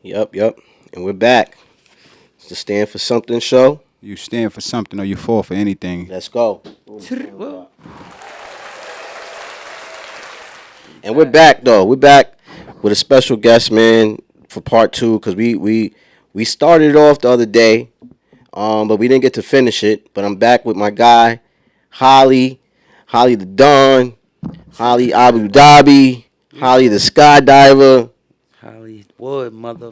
Yep. And we're back. It's the Stand for Something show. You stand for something or you fall for anything. Let's go. Well, And we're back though. We're back with a special guest, man, for part two because we started it off the other day, but we didn't get to finish it. But I'm back with my guy, Holly, Holly the Don, Holly Abu Dhabi, Holly the skydiver. Hollywood, mother.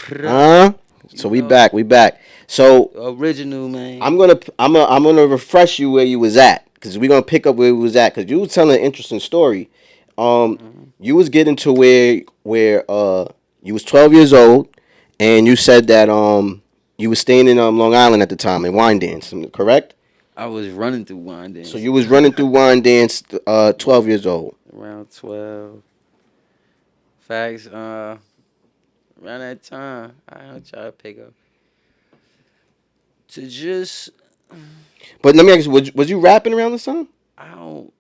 Huh? You So we know, back. We back. So original man. I'm gonna refresh you where you was at because we're gonna pick up where we was at because you was telling an interesting story. You was getting to where you was 12 years old and you said that you was staying in Long Island at the time in Wine Dance, correct? I was running through wine dance So you was running through Wine Dance 12 years old. around 12. Facts. Around that time, I try to pick up to just. But let me ask you, was you rapping around the time? I don't.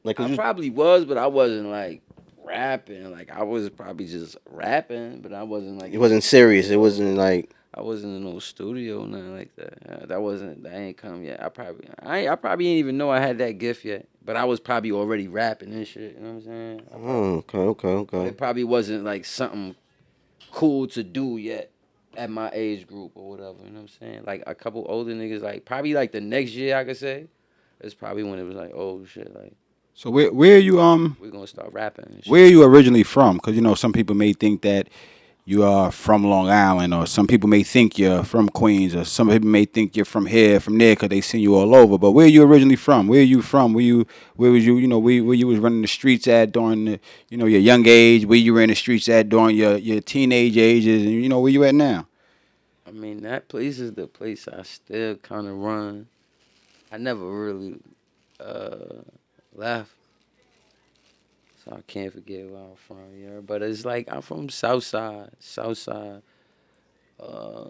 Like, I was you, probably was, but I wasn't like rapping. Like I was probably just rapping, but I wasn't like it wasn't serious. It wasn't like, I wasn't in no studio, nothing like that. That ain't come yet. I probably didn't even know I had that gift yet. But I was probably already rapping and shit. You know what I'm saying? okay. It probably wasn't like something cool to do yet at my age group or whatever. You know what I'm saying? Like a couple older niggas, like probably like the next year I could say. It's probably when it was like, oh shit, like So where are you we're gonna start rapping and where are shit. you originally from? Because some people may think that you are from Long Island, or some people may think you're from Queens, or some people may think you're from here, from there, because they seen you all over. But where are you originally from? Where are you from? Where was you? Where you was running the streets at during your young age? Where you were in the streets at during your teenage ages, and where you at now? I mean that place is the place I still kinda run. I never really uh left. So I can't forget where I'm from, yeah. But it's like I'm from Southside, uh,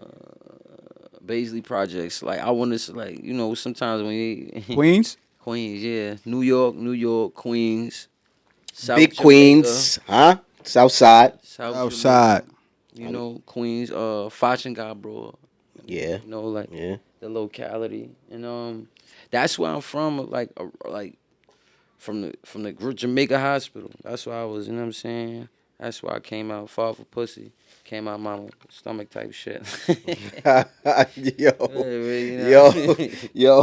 Baisley Projects. Like I want to, like sometimes when you Queens. Queens, yeah, New York, Queens, South big Jamaica, Queens, huh? South Side. South Outside. Jamaica. Queens, Fashion bro. Yeah, Like yeah. the locality, and that's where I'm from. Like from the Jamaica hospital. That's why I was, you know what I'm saying? That's why I came out far for pussy. Came out my stomach type shit. yo, You yo, know? yo, yo,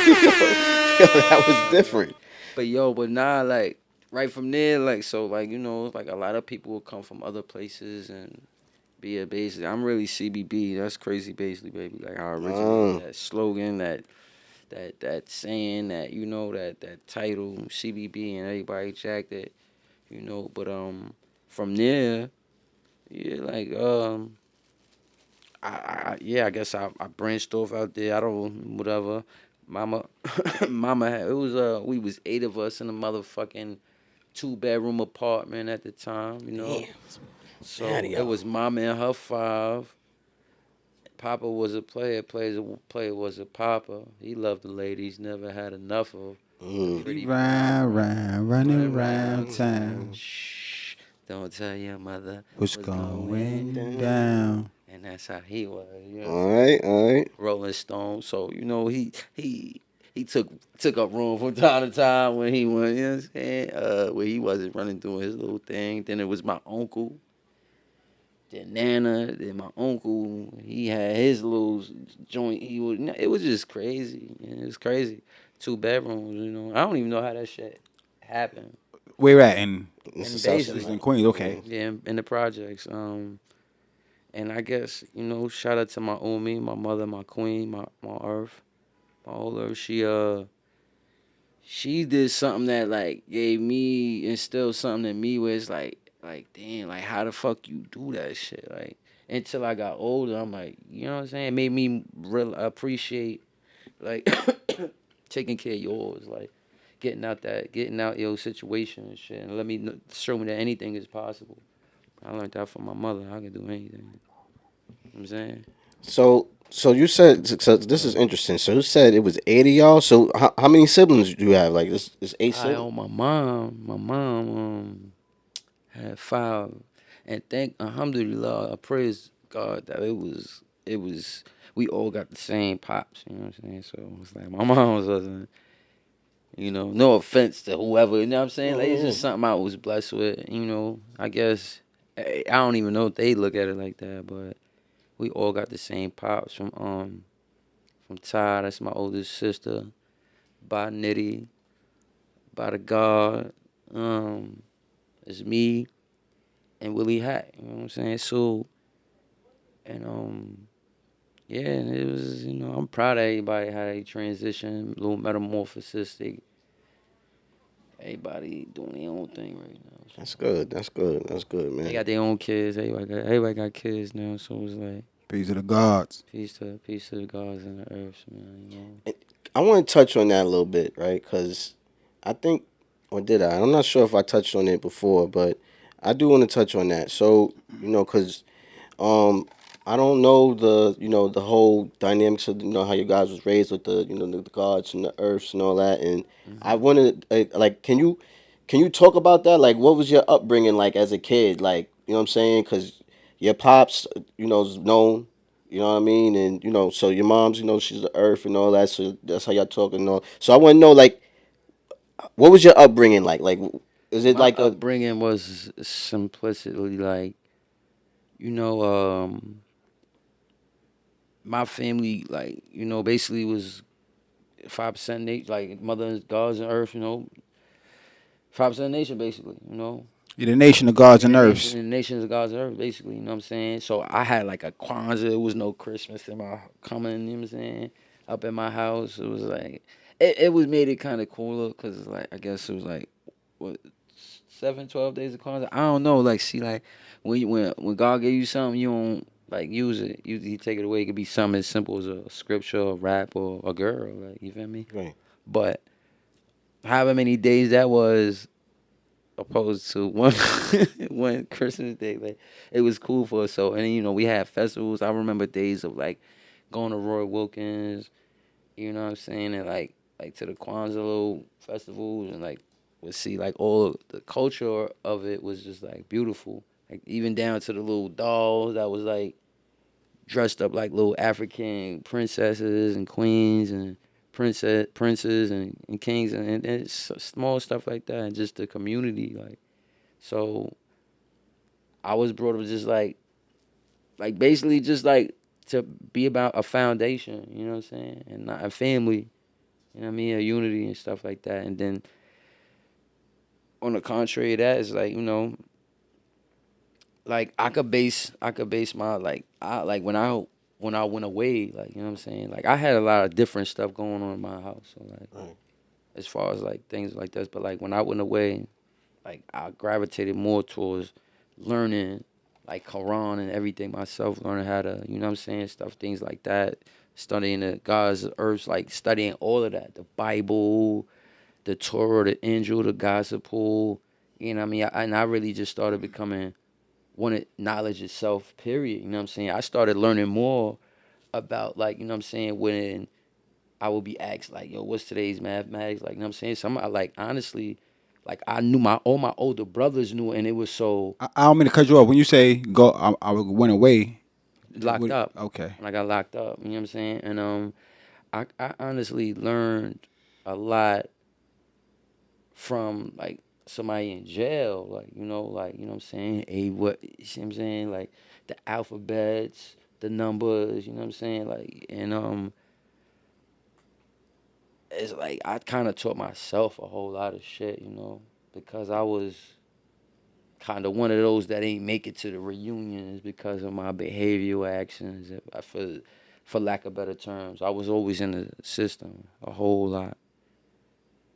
that was different. But nah, like right from there, like so, like like a lot of people will come from other places and be a basically. I'm really CBB. That's crazy, basically, baby. Like how I originated that slogan, that saying, that title, CBB, and everybody jacked it, But from there, yeah, like I guess I branched off out there. I don't whatever. Mama, mama had, it was we was 8 of us in a motherfucking 2-bedroom apartment at the time. Damn, So mad it y'all. was mama and her 5. Papa was a player. Player was a papa. He loved the ladies. Never had enough of. Pretty Round, running running round round town. town. Shh. Don't tell your mother What's what's going going down. down? And that's how he was. You know what I'm All saying? right, all right. Rolling Stone. So he took up room from time to time when he went. You know what I'm saying? Where he wasn't running doing his little thing. Then it was my uncle. Then Nana, then my uncle, he had his little joint. It was just crazy. It was crazy. 2 bedrooms. I don't even know how that shit happened. Where at in This And is South this is basically, in Queens? Okay. yeah, in the projects. And I guess shout out to my Umi, my mother, my queen, my earth, my whole earth. She did something that like gave me instilled something in me where it's like damn, like how the fuck you do that shit, like until I got older I'm like, you know what I'm saying, it made me real appreciate like taking care of yours, like getting out your situation and shit, and show me that anything is possible. I learned that from my mother. I can do anything. You know what I'm saying? So you said, so this is interesting. So you said it was 8 of y'all. So how many siblings do you have? Like this 8 I siblings. owe my mom. My mom had 5. And thank Alhamdulillah, I praise God that it was we all got the same pops, you know what I'm saying? So it's like my mom wasn't, no offense to whoever, you know what I'm saying? Like it's just Mm-hmm. something I was blessed with, I guess I don't even know if they look at it like that, but we all got the same pops from Ty, that's my oldest sister, by Nitty, by the God, um, it's me and Willie Hack, you know what I'm saying? So and yeah, and it was, I'm proud of everybody how they transition, a little metamorphosis. Everybody doing their own thing right now. So That's good. That's good. That's good, they man. got their own kids. Everybody got kids now. So it's like Peace to the gods. peace to the gods and the earth, man. And I want to touch on that a little bit, right? Because I think, or did I? I'm not sure if I touched on it before, but I do want to touch on that. So, because I don't know the whole dynamics of how you guys was raised with the gods and the earths and all that, and I Mm-hmm. wanted like, can you talk about that? Like, what was your upbringing like as a kid? Like, you know what I'm saying? Because your pops, is known. You know what I mean? And so your mom's, she's the earth and all that. So that's how y'all talk and all. So I want to know, like, what was your upbringing like? Like, is it My like a upbringing was simplicity, like you know, my family, like basically was 5% nature, like mother gods and earth, 5% nation, basically, You're the nation of gods In and the nation, earths. in the nations of God's earth, basically, you know what I'm saying? So I had like a Kwanzaa. It was no Christmas in my coming, you know what I'm saying? Up in my house. It was like, it was made it kind of cooler because, like, I guess it was like, what, 7, 12 days of Kwanzaa? I don't know. Like, see, like, when God gave you something, you don't, like, use it. You take it away. It could be something as simple as a scripture, a rap, or a girl. Like, you feel me? right? But however many days that was, opposed to one one Christmas day. Like it was cool for us. So and we had festivals. I remember days of like going to Roy Wilkins, you know what I'm saying, and like to the Kwanzaa little festivals and like would see like all of the culture of it was just like beautiful. Like even down to the little dolls that was like dressed up like little African princesses and queens and princes and kings and it's small stuff like that and just the community like so I was brought up just like basically just like to be about a foundation, you know what I'm saying? And not a family, you know what I mean? A unity and stuff like that. And then on the contrary of that, it's like, like I could base my like I like when I went away, like, you know what I'm saying? Like I had a lot of different stuff going on in my house. So like Right. as far as like things like this. But like when I went away, like I gravitated more towards learning like Quran and everything myself, learning how to, you know what I'm saying, stuff, things like that, studying the God's earths, like studying all of that, the Bible, the Torah, the Angel, the Gospel, you know what I mean? And I really just started becoming wanted knowledge itself, period. You know what I'm saying? I started learning more about like, you know what I'm saying, when I would be asked like, yo, what's today's mathematics? Like, you know what I'm saying? Some like honestly, like I knew all my older brothers knew and it was so I don't mean to cut you off. When you say go, I went away. locked up Okay. when I got locked up. You know what I'm saying? And I honestly learned a lot from like somebody in jail, like you know what I'm saying? What you see what I'm saying? Like the alphabets, the numbers, you know what I'm saying? Like and it's like I kind of taught myself a whole lot of shit, because I was kind of one of those that ain't make it to the reunions because of my behavioral actions. If I feel, for lack of better terms, I was always in the system a whole lot.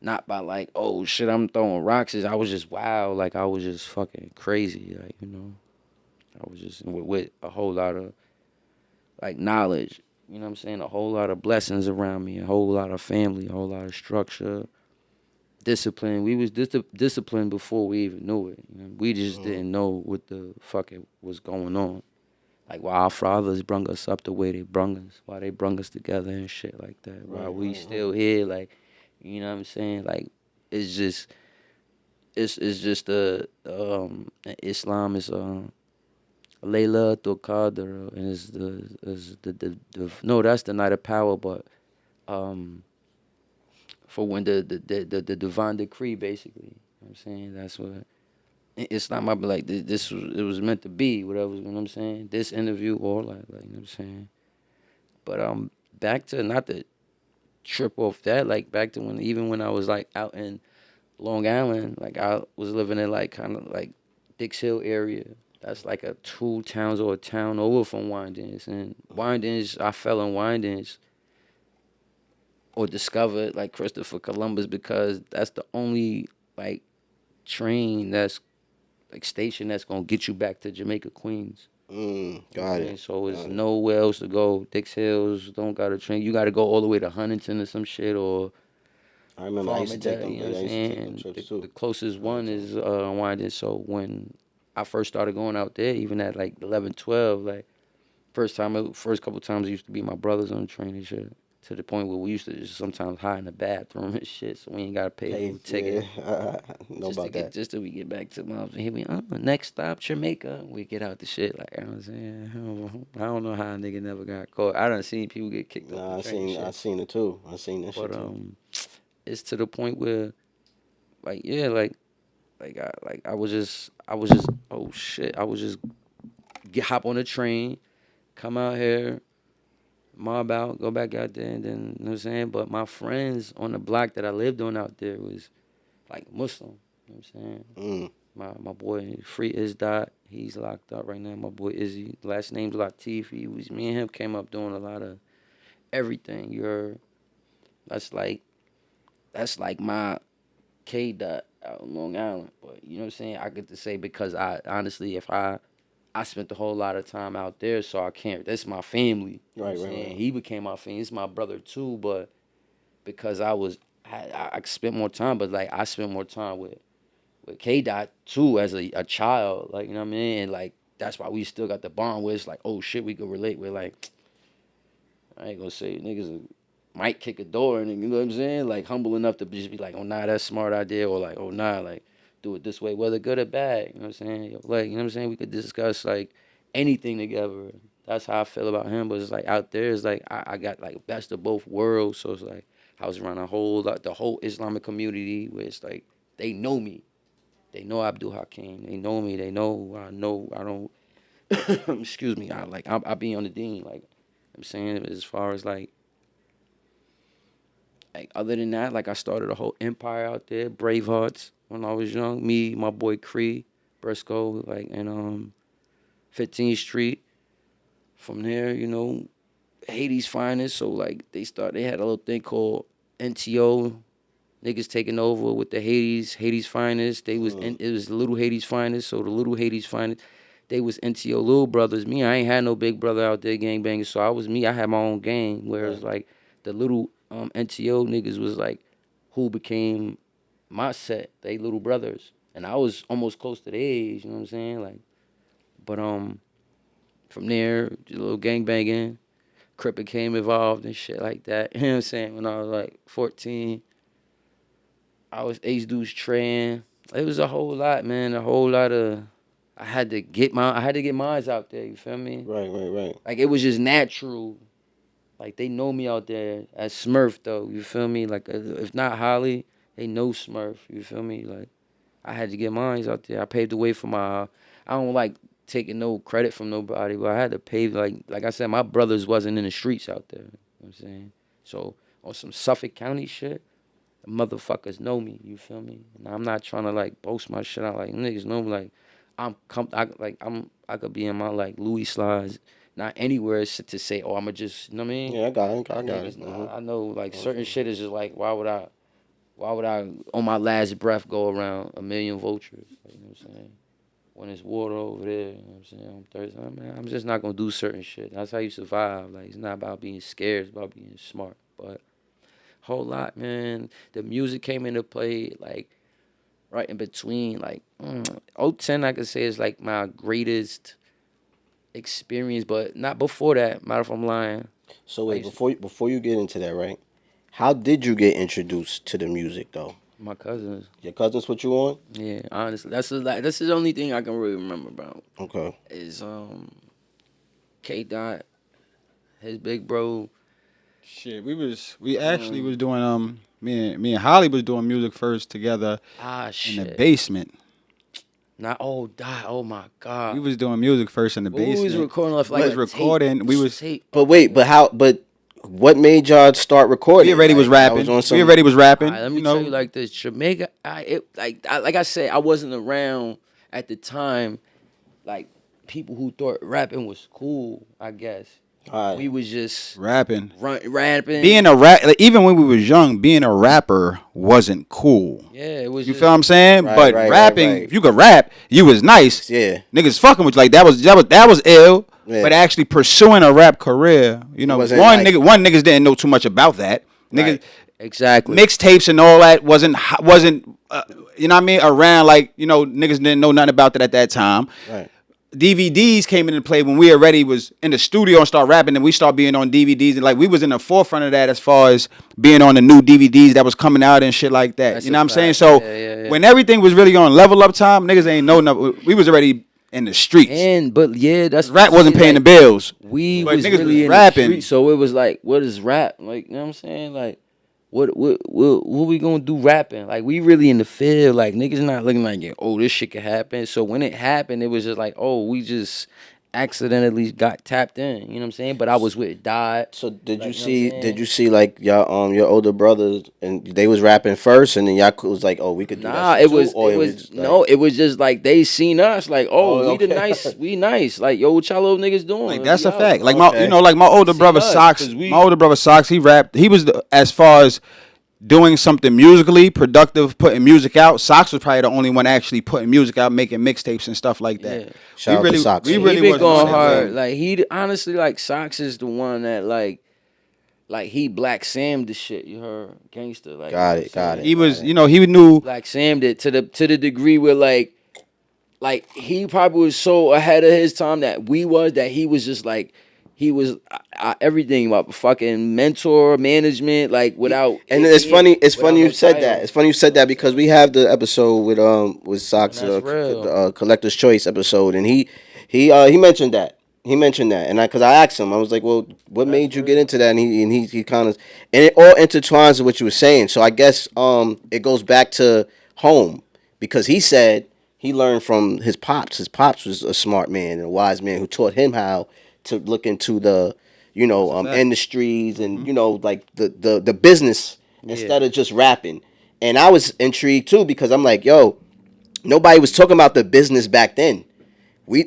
Not by like, oh shit, I'm throwing rocks. I was just wild, like I was just fucking crazy, like I was just with a whole lot of like knowledge. You know what I'm saying? A whole lot of blessings around me, a whole lot of family, a whole lot of structure, discipline. We was disciplined before we even knew it. We just Mhm. didn't know what the fuck it was going on. Like why our fathers brung us up the way they brung us, why they brung us together and shit like that. Why Right, we right, right. still here, like you know what I'm saying? Like it's just it's just Islam is Layla Tocadero, and it's the no, that's the Night of Power, but um for when the divine decree, basically. You know what I'm saying? That's what it's not my like this was, it was meant to be, whatever, you know what I'm saying? This interview or like you know what I'm saying? But back to not to trip off that, like back to when even when I was like out in Long Island, like I was living in like kind of like Dix Hill area. That's like a 2 towns or a town over from Windings. And Windings, I fell in Windings or discovered like Christopher Columbus because that's the only like train that's like station that's gonna get you back to Jamaica Queens. You know what I'm Got saying? it. So it's Got it. nowhere else to go. Dix Hills don't got a train. You got to go all the way to Huntington or some shit or I remember I used to take Farmingdale. them. You know what I'm Yeah, I used to take them saying? trips The too. closest All the one time. is Winding. So when I first started going out there, even at like 11, 12, like first couple times it used to be my brothers on the train and shit. To the point where we used to just sometimes hide in the bathroom and shit, so we ain't gotta pay Hey, no ticket. yeah, I know about that. Just till we get back to my here we next stop Jamaica. We get out the shit like I was saying. I don't know how a nigga never got caught. I done seen people get kicked off the Nah, train and I shit. seen it too. I seen that shit But too. it's to the point where like yeah I was just oh shit I was just hop on a train, come out here, mob out, go back out there, and then you know what I'm saying. But my friends on the block that I lived on out there was like Muslim. You know what I'm saying? Mm. My boy Free Isdot, he's locked up right now. My boy Izzy, last name's Latif. He was me and him came up doing a lot of everything. You heard? That's like that's like my K dot out in Long Island. But you know what I'm saying? I get to say because I honestly, if I spent a whole lot of time out there, so I can't. That's my family. You know what Right, I'm right, saying? right. He became my family. He's my brother too, but because I spent more time, but like I spent more time with K Dot too as a child, like you know what I mean, and like that's why we still got the bond where it's like, oh shit, we could relate with like I ain't gonna say niggas might kick a door and you know what I'm saying, like humble enough to just be like, oh nah, that's a smart idea, or like, oh nah, like do it this way, whether good or bad, you know what I'm saying, like you know what I'm saying, we could discuss like anything together. That's how I feel about him, but it's like out there, it's like I got like best of both worlds, so it's like I was around a whole lot, the whole Islamic community where it's like they know me. They know Abdul Hakim. They know me. They know I don't. Excuse me. I be on the dean. Like I'm saying, as far as like other than that, like I started a whole empire out there. Bravehearts when I was young. Me, my boy Cree, Briscoe, like and 15th Street. From there, you know, Haiti's finest. So like they had a little thing called NTO. Niggas taking over with the Hades finest. Mm. It was little Hades finest. So the little Hades finest, they was NTO little brothers. Me, I ain't had no big brother out there gang banging. So I was me. I had my own gang. Whereas Right. like the little NTO niggas was like who became my set. They little brothers, and I was almost close to the age. You know what I'm saying? Like, but from there, a little gang banging. Crip became involved and shit like that. You know what I'm saying? When I was like 14. I was Ace Deuce Tran. It was a whole lot, man. A whole lot of. I had to get mines out there. You feel me? Right, right, right. Like it was just natural. Like they know me out there as Smurf though. You feel me? Like if not Holly, they know Smurf. You feel me? Like I had to get mines out there. I paved the way for my. I don't like taking no credit from nobody, but I had to pave like I said, my brothers wasn't in the streets out there. You know what I'm saying? So on some Suffolk County shit. Motherfuckers know me. You feel me? And I'm not trying to like boast my shit out. Like niggas know me. Like I could be in my like Louis slides, not anywhere to say, oh, I'ma just, you know what I mean? Yeah, I got it. I got Niggas, it. Mm-hmm. I know like certain shit is just like, why would I on my last breath go around a million vultures? Like, you know what I'm saying? When it's water over there, you know what I'm saying? I'm thirsty. I'm just not gonna do certain shit. That's how you survive. Like it's not about being scared. It's about being smart. But whole lot, man. The music came into play like right in between. Like 010, I could say is like my greatest experience, but not before that. Matter if I'm lying. So I wait, used to, before you get into that, right? How did you get introduced to the music though? My cousins. Your cousins put you on? Yeah, honestly, that's the only thing I can really remember about Okay. is K Dot, his big bro. Shit, we actually was doing me and Holly was doing music first together in the Shit. basement. Not die. Oh my We god. was doing music first in the We was basement. recording off We like was a recording. We was tape. But wait, but how? But what made y'all start recording? we already was Like, y'all was rapping. on We some. already was All right, rapping. let You me tell know, you like this. Jamaica, like I said, I wasn't around at the time. Like people who thought rapping was cool, I guess. All We right. was just rapping. rapping. Being a rap, like, even when we was young, being a rapper wasn't cool. Yeah, it was You just feel what I'm saying? Right, But right, right, rapping, right. if you could rap, you was nice. Yeah. Niggas fucking with you. Like that was ill. Yeah. But actually pursuing a rap career, you know, wasn't one like- niggas didn't know too much about that. Niggas Right. exactly. mixtapes and all that wasn't you know what I mean, around, like, you know, niggas didn't know nothing about it at that time. Right. DVDs came into play when we already was in the studio and start rapping, and we start being on DVDs, and like we was in the forefront of that as far as being on the new DVDs that was coming out and shit like that. That's You know a what I'm saying? fact. So Yeah. when everything was really on level up time, niggas ain't know nothing. We was already in the streets. But yeah, that's Rap wasn't see, paying like, the bills. We But was niggas really was in rapping. the street, so it was like, what is rap? Like, you know what I'm saying? Like, what we gonna do rapping? Like, we really in the field. Like, niggas not looking like, yeah, oh, this shit could happen. So when it happened, it was just like, oh, we just accidentally got tapped in. You know what I'm saying? But I was with Dot. So did Like, you you know what I'm see? saying? Did you see like y'all your older brothers and they was rapping first, and then y'all was like, oh, we could do Nah, that. Shit it was too? Or it was just no, like, it was just like they seen us like, oh, Oh, we the okay. nice, we nice. Like, yo, what y'all little niggas doing? Like that's We a out. fact. Like Okay. my older See brother us, Socks. 'cause we- My older brother Socks. He rapped. He was as far as doing something musically productive, putting music out. Socks was probably the only one actually putting music out, making mixtapes and stuff like that. Yeah. Shout out to Socks. We He really he been wasn't on going that hard. thing. Like he honestly, like Socks is the one that like he Black Sam the shit. You heard gangster. Like, Got you know it, what got I'm it. saying? He was, you know, he knew. Black Sam did to the degree where like he probably was so ahead of his time that he was just like. He was everything about fucking mentor management, like without. And it's funny. It's without funny no you said title. that. It's funny you said that because we have the episode with Socks, And that's real. the Collector's Choice episode, and he mentioned that. He mentioned that, and because I asked him, I was like, "Well, what made you get into that?" And he kind of, and it all intertwines with what you were saying. So I guess it goes back to home because he said he learned from his pops. His pops was a smart man and a wise man who taught him how to look into the industries and like the business instead of just rapping. And I was intrigued too because I'm like, yo, nobody was talking about the business back then.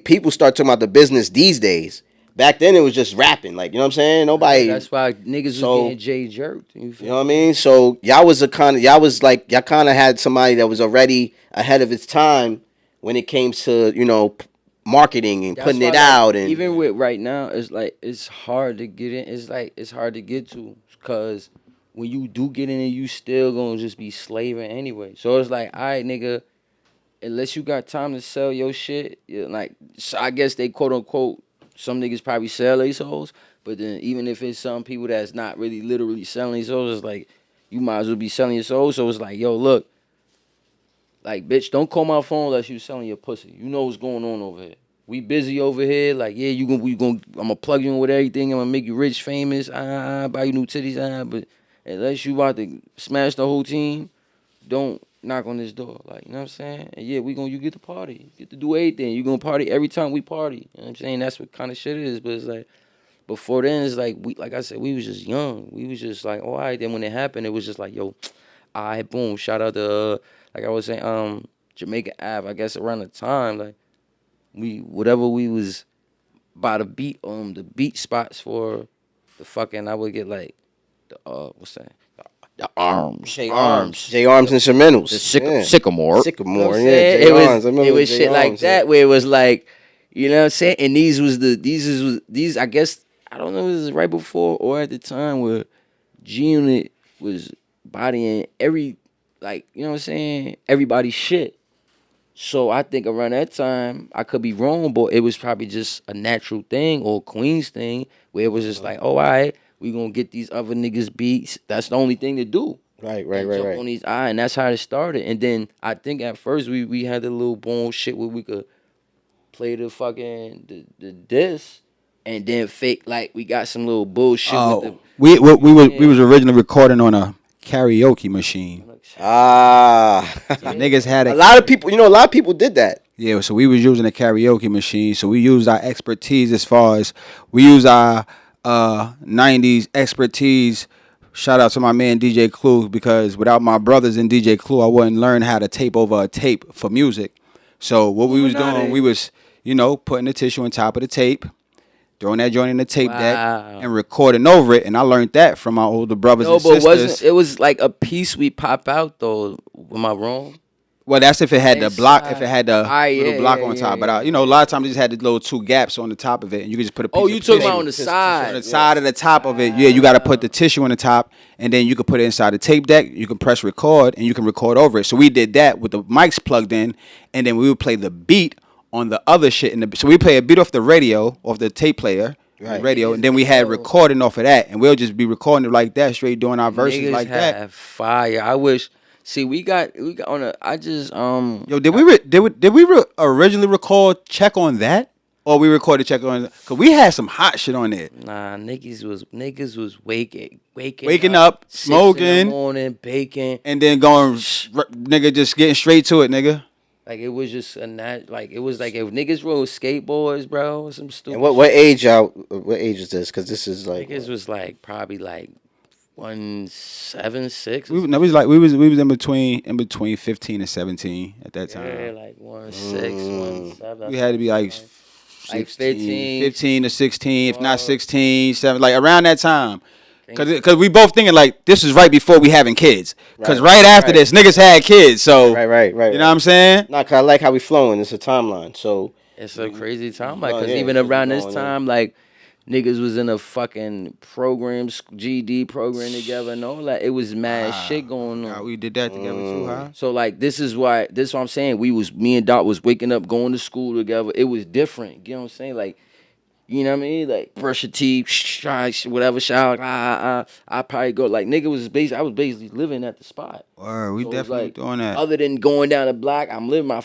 People start talking about the business these days. Back then it was just rapping, like, you know what I'm saying? Nobody. That's why niggas So- was getting Jay jerked. You You feel know what I mean? So y'all kind of had somebody that was already ahead of its time when it came to marketing and That's putting why, it like, out and even with right now, it's like it's hard to get in. It's hard to get to because when you do get in, you still gonna just be slaving anyway. So it's like, all right, nigga, unless you got time to sell your shit, like so I guess they quote unquote some niggas probably sell their souls, but then even if it's some people that's not really literally selling their souls, it's like you might as well be selling your soul. So it's like, yo, look. Like, bitch, don't call my phone unless you selling your pussy. You know what's going on over here. We busy over here. Like, yeah, I'm gonna plug you in with everything. I'm gonna make you rich, famous. Buy you new titties. But unless you about to smash the whole team, don't knock on this door. Like, you know what I'm saying? And yeah, you get to party. You get to do everything. You gonna party every time we party. You know what I'm saying? That's what kind of shit it is. But it's like, before then, it's like, like I said, we was just young. We was just like, all right. Then when it happened, it was just like, yo, all right, boom. Shout out to, like I was saying, Jamaica Ave. I guess around the time, like, whatever we was by the beat spots for the fucking, I would get like, the, what's that? The arms. J Arms and instrumentals. The sycamore. Sycamore, You know what I'm yeah. saying? J Arms. I remember It was J shit like Arms, that where it was like, you know what I'm saying? And these I guess, I don't know if this is right before or at the time where G Unit was bodying every, like, you know what I'm saying? Everybody's shit. So I think around that time, I could be wrong, but it was probably just a natural thing or Queen's thing where it was just like, oh, all right, we gonna get these other niggas beats. That's the only thing to do. Right, right, and right, jump right. on these and that's how it started. And then I think at first we had the little bullshit where we could play the fucking the disc, and then fake like we got some little bullshit with the Oh, we was yeah. originally recording on a karaoke machine. Ah, So Yeah. niggas had a a lot of people. You know, a lot of people did that. yeah. So we was using a karaoke machine. So we used our expertise as far as we use our '90s expertise. Shout out to my man DJ Clue because without my brothers and DJ Clue, I wouldn't learn how to tape over a tape for music. So what we was doing, we Illuminati. was putting the tissue on top of the tape, throwing that joint in the tape deck, Wow. and recording over it. And I learned that from my older brothers No, and but wasn't sisters. it was like a piece we pop out though? Am I wrong? Well, that's if it had the block, if it Inside. had the Ah, little yeah, block yeah, on yeah, top. But yeah, a yeah. lot of times they just had the little two gaps on the top of it, and you could just put a Oh, piece you of talking tissue about on the Just on the side? side of the top of it. Yeah, you got to put the tissue on the top, and then you can put it inside the tape deck. You can press record, and you can record over it. So we did that with the mics plugged in, and then we would play the beat on the other shit. So we play a beat off the radio, off the tape player, the Right. radio, and then we Niggas had know. recording off of that, and we'll just be recording it like that, straight doing our verses Niggas like that. have fire. I wish. See, we got on a. I just Yo, did we originally record check on that, or we recorded check on? Cause we had some hot shit on there. Nah, niggas was waking Waking up, 6 in the smoking, morning, baking. and then going, nigga, just getting straight to it, nigga. Like it was just like it was like if niggas rode skateboards, bro, or some stupid. And what age y'all? What age is this? Because this is like Niggas was like probably like 176. We was like we was in between 15 and 17 at that time. Yeah, like 1 6, 1 7. We had to be like 16, 15. 15 to 16, if not 12. 16, 7, like around that time. Cause we both thinking like this is right before we having kids. Cause right after right. this, niggas had kids. So right. you know what I'm saying? Nah, cause I like how we flowing. It's a timeline. So It's a crazy time, like, Oh, cause yeah, even it's around this going on. time, like, niggas was in a fucking program, GD program together, and all that. It was mad shit going on. God, we did that together too, huh? So like, this is what I'm saying. Me and Doc was waking up, going to school together. It was different. You know what I'm saying? Like, you know what I mean? Like, brush your teeth, whatever, shower. I probably go like, nigga was basically, I was basically living at the spot. Word, we So it's definitely like, doing that. Other than going down the block, I'm living my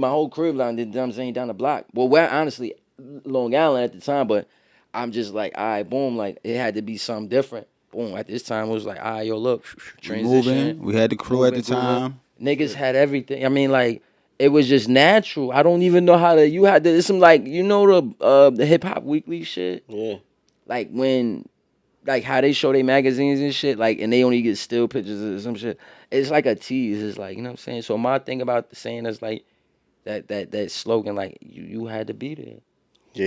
whole crib line. You know what I'm saying, down the block. Well, honestly, Long Island at the time, but I'm just like, all right, boom, like it had to be something different. Boom, at this time it was like, all right, yo, look, We transition. moving. We had the crew at the moving, time. Niggas had everything. I mean, like it was just natural. I don't even know how to. You had to. It's some like the Hip Hop Weekly shit. yeah, Like when, like how they show their magazines and shit. Like and they only get still pictures of some shit. It's like a tease. It's like, you know what I'm saying. So my thing about the saying is like that slogan, like you had to be there. You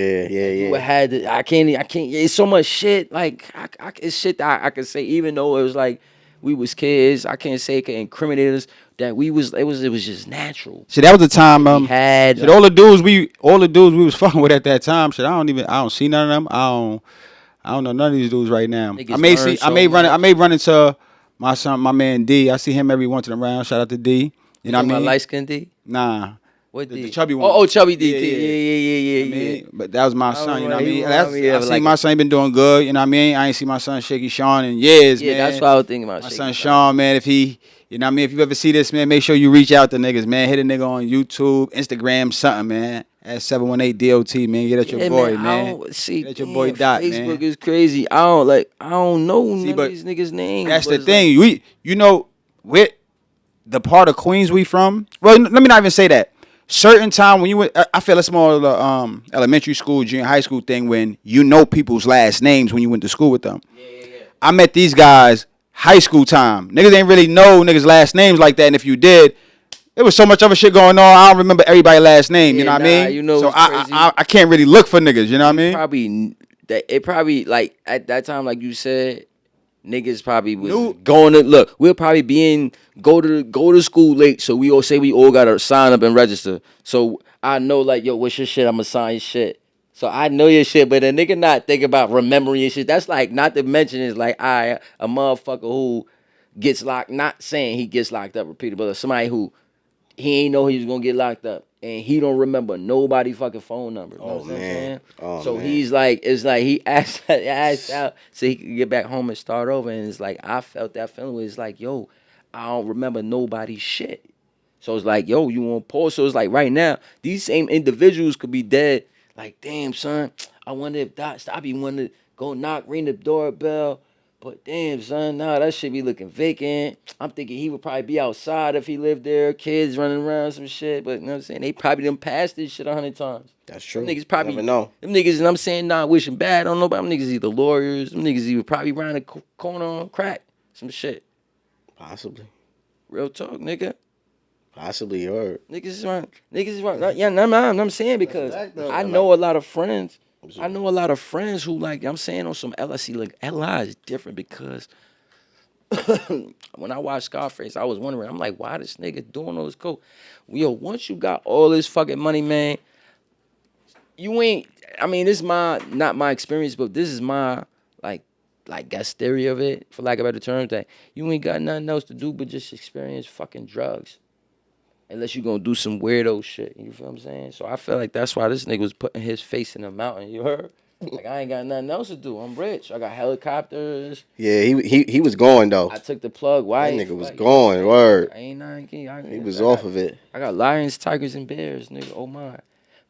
yeah. had to. I can't. It's so much shit. Like it's shit that I could say. Even though it was like we was kids, I can't say it could incriminate us. That we was. It was just natural. Shit, that was the time. We had Shit, all the dudes we was fucking with at that time. Shit, I don't see none of them. I don't know none of these dudes right now. Niggas I may learn see. so I may much. run into my son, my man D. I see him every once in a while. Shout out to D. You know what I mean? Light skinned D. Nah. What The D? chubby one. Oh, chubby D. Yeah, Yeah. I mean, but that was my son, you know what I mean? I see like my son been doing good, you know what I mean? I ain't seen my son Shaky Sean in years, Yeah, man. that's what I was thinking about. My Shaky son Sean. Sean, man, if he, you know what I mean? If you ever see this, man, make sure you reach out to niggas, man. Hit a nigga on YouTube, Instagram, something, man. At 718 DOT, man. Get at your boy, I man. don't see. Get at your boy damn, Dot, Facebook man. is crazy. I don't know none but of these niggas' names. That's but the it's thing. With the part of Queens we from, well, let me not even say that. Certain time when you went, I feel it's more of the elementary school, junior high school thing when you know people's last names when you went to school with them. Yeah. I met these guys high school time. Niggas ain't really know niggas' last names like that, and if you did, there was so much other shit going on. I don't remember everybody's last name. You know what I mean? You know, So it's crazy. I can't really look for niggas. You know what I mean? Probably like at that time, like you said, niggas probably was going to look. We'll probably go to school late, so we all gotta sign up and register. So I know like, yo, what's your shit? I'ma sign your shit. So I know your shit, but a nigga not think about remembering your shit. That's like, not to mention is like a motherfucker who gets locked. Not saying he gets locked up repeatedly, but somebody who he ain't know he was gonna get locked up, and he don't remember nobody fucking phone number. You know what I'm saying? So man. he's like, it's like he asked out so he could get back home and start over, and it's like I felt that feeling where it's like, yo, I don't remember nobody's shit. So it's like, yo, you want pause? So it's like right now, these same individuals could be dead. Like, damn, son, I wonder if I be wanting to go knock, ring the doorbell. But damn, son, nah, that shit be looking vacant. I'm thinking he would probably be outside if he lived there, kids running around, some shit. But you know what I'm saying? They probably done passed this shit 100 times. That's Them true. niggas You never probably, know. them niggas, and I'm saying, nah, wishing bad on nobody. Them niggas either lawyers, them niggas either probably around the corner on crack, some shit. Possibly. Real talk, nigga. Possibly, or Niggas is right. Niggas is right. Like, yeah, I'm saying because fact, though. I know a lot of friends. I know a lot of friends who like I'm saying on some LSC. Like LI is different because when I watched Scarface, I was wondering. I'm like, why this nigga doing all this coke? Yo, once you got all this fucking money, man, you ain't. I mean, this is my not my experience, but this is my like guess theory of it, for lack of a better term. That you ain't got nothing else to do but just experience fucking drugs. Unless you gonna do some weirdo shit. You feel what I'm saying? So I feel like that's why this nigga was putting his face in the mountain. You heard? Like I ain't got nothing else to do. I'm rich. I got helicopters. yeah, he was going though. I took the plug. That Wife. nigga was like, going. Word. I ain't nothing. He was off of it. I got lions, tigers, and bears, nigga. Oh my.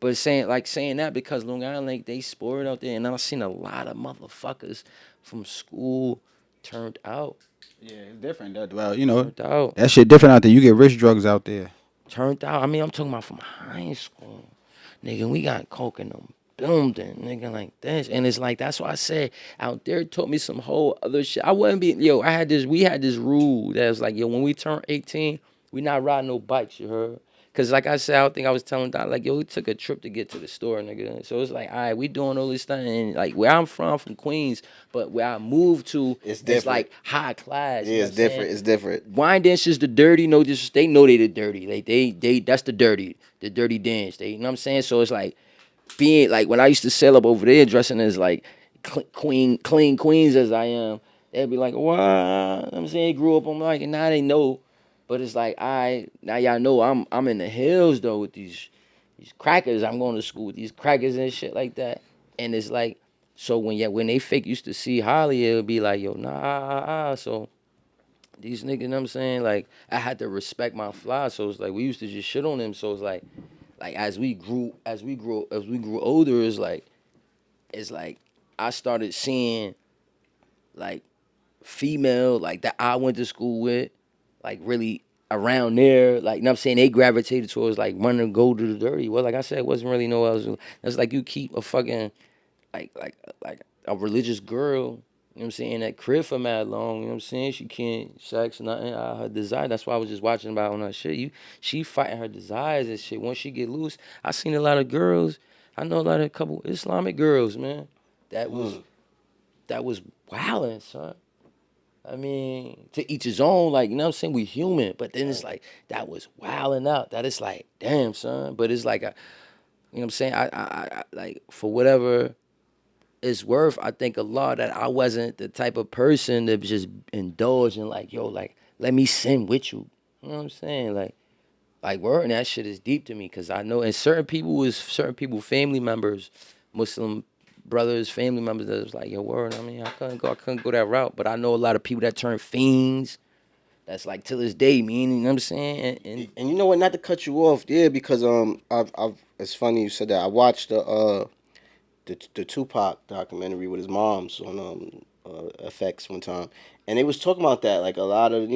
But saying that because Long Island Lake, they sport out there, and I've seen a lot of motherfuckers from school turned out. Yeah, it's different. That well, you know, Turned out. that shit different out there. You get rich drugs out there. Turned out. I mean, I'm talking about from high school. Nigga, we got coke in them building, nigga, like this. And it's like, that's why I said out there taught me some whole other shit. I wouldn't be, we had this rule that was like, yo, when we turn 18, we not riding no bikes, you heard? Cause like I said, I think I was telling Doc, like, yo, we took a trip to get to the store, nigga. So it's like, all right, we doing all this stuff. And like where I'm from Queens, but where I moved to, It's different. like high class. Yeah, it's different. It's different. Wine dance is the dirty, no just they know they the dirty. Like they that's the dirty dance. They you know what I'm saying? So it's like being like when I used to sail up over there dressing as like clean queens as I am, they'd be like, what? I'm saying grew up, I'm like, and now they know. But it's like now y'all know I'm in the hills though with these crackers. I'm going to school with these crackers and shit like that. And it's like so when they fake used to see Holly, it would be like, yo, nah. So these niggas, you know what I'm saying? Like, I had to respect my fly, so it's like we used to just shit on them. So it's like as we grew older, it's like I started seeing like female like that I went to school with, like really around there, like you know what I'm saying, they gravitated towards like running to go to the dirty. Well, like I said, it wasn't really no else. That's like you keep a fucking like a religious girl, you know what I'm saying, that crib for mad long, you know what I'm saying? She can't sex nothing out her desire. That's why I was just watching about on that shit. She fighting her desires and shit. Once she get loose, I seen a lot of girls. I know a lot of couple Islamic girls, man. That was wilding, son. I mean, to each his own, like, you know what I'm saying? We human. But then it's like, that was wilding out. That it's like, damn, son. But it's like, you know what I'm saying? I like, for whatever it's worth, I think a lot that I wasn't the type of person that just indulge in like, yo, like, let me sin with you. You know what I'm saying? Like word, and that shit is deep to me because I know, and certain people, family members, Muslim brothers, family members that was like, yo, word, I mean, I couldn't go that route. But I know a lot of people that turn fiends. That's like to this day, man. You know what I'm saying? And you know what? Not to cut you off, yeah, because I've it's funny you said that. I watched the Tupac documentary with his mom's on FX one time, and they was talking about that, like a lot of